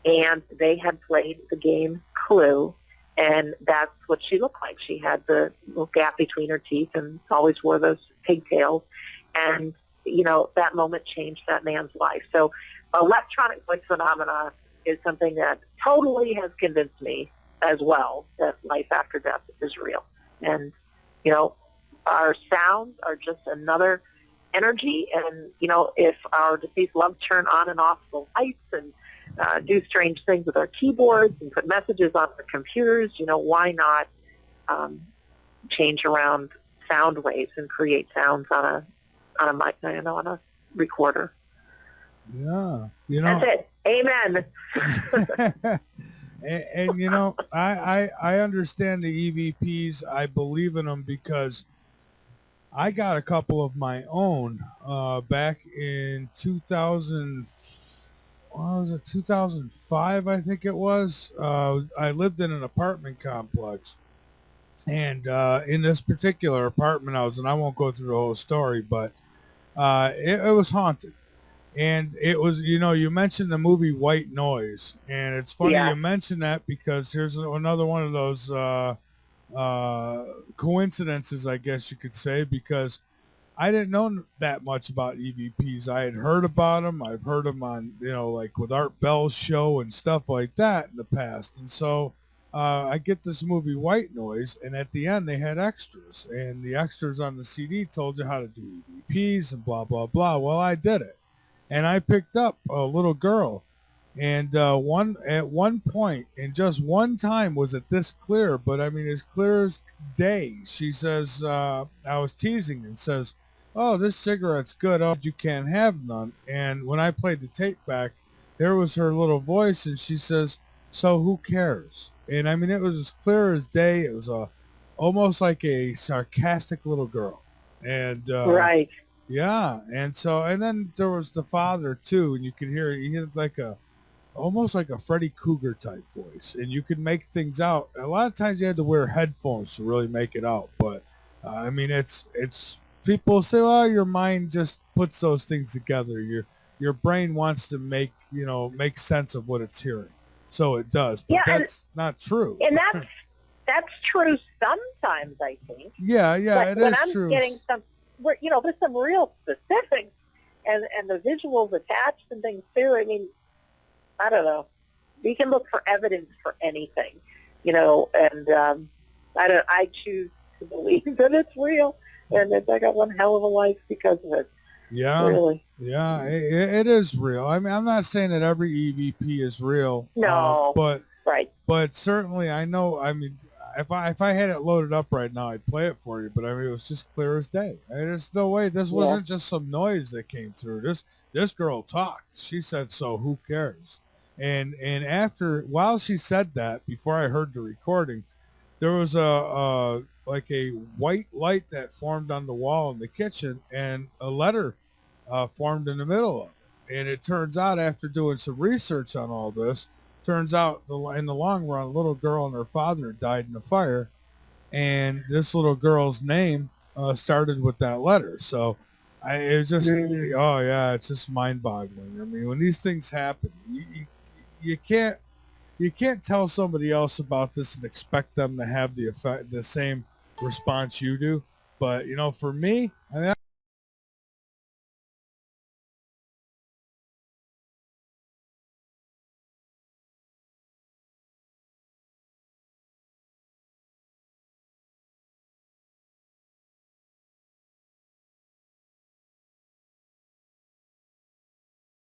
and they had played the game Clue, and that's what she looked like. She had the little gap between her teeth and always wore those pigtails. And, that moment changed that man's life. So electronic voice phenomena is something that totally has convinced me as well that life after death is real. And, our sounds are just another energy. And, if our deceased loved turn on and off the lights and do strange things with our keyboards and put messages on our computers, why not change around sound waves and create sounds on a mic, on a recorder. Yeah. That's it. Amen. and I understand the EVPs. I believe in them because I got a couple of my own back in 2000. What was it? 2005, I think it was. I lived in an apartment complex, and in this particular apartment I was in, I won't go through the whole story, but it was haunted. And it was, you mentioned the movie White Noise, and it's funny Yeah. you mentioned that because here's another one of those coincidences, I guess you could say, because I didn't know that much about EVPs. I had heard about them. I've heard them on, like with Art Bell's show and stuff like that in the past. And so I get this movie White Noise, and at the end they had extras, and the extras on the CD told you how to do EVPs and blah blah blah. Well, I did it, and I picked up a little girl, and at one point, and just one time was it this clear, but I mean as clear as day. She says, I was teasing and says, "Oh, this cigarette's good. Oh, you can't have none." And when I played the tape back, there was her little voice, and she says, "So who cares?" And I mean, it was as clear as day. It was almost like a sarcastic little girl, and Right. yeah. And then there was the father too, and you could hear he had like almost like a Freddy Krueger type voice, and you could make things out. A lot of times you had to wear headphones to really make it out, but I mean, it's people say, well, your mind just puts those things together. Your brain wants to make sense of what it's hearing, so it does. But Yeah, that's not true. And that's true sometimes, I think. Yeah, But it when is I'm true. getting there's some real specifics and the visuals attached and things too. I mean, I don't know. We can look for evidence for anything, and I choose to believe that it's real and that I got one hell of a life because of it. Yeah, Really. yeah, it is real. I mean, I'm not saying that every EVP is real. No. Right. But certainly I know. I mean, if I had it loaded up right now, I'd play it for you. But I mean, it was just clear as day. I mean, there's no way this wasn't just some noise that came through. This girl talked. She said, "So who cares?" And while she said that, before I heard the recording, there was like a white light that formed on the wall in the kitchen, and a letter formed in the middle of it. And it turns out, after doing some research on all this, turns out in the long run, a little girl and her father died in a fire, and this little girl's name started with that letter. So it was just, oh yeah, it's just mind-boggling. I mean, when these things happen, you can't tell somebody else about this and expect them to have the same response you do. But for me,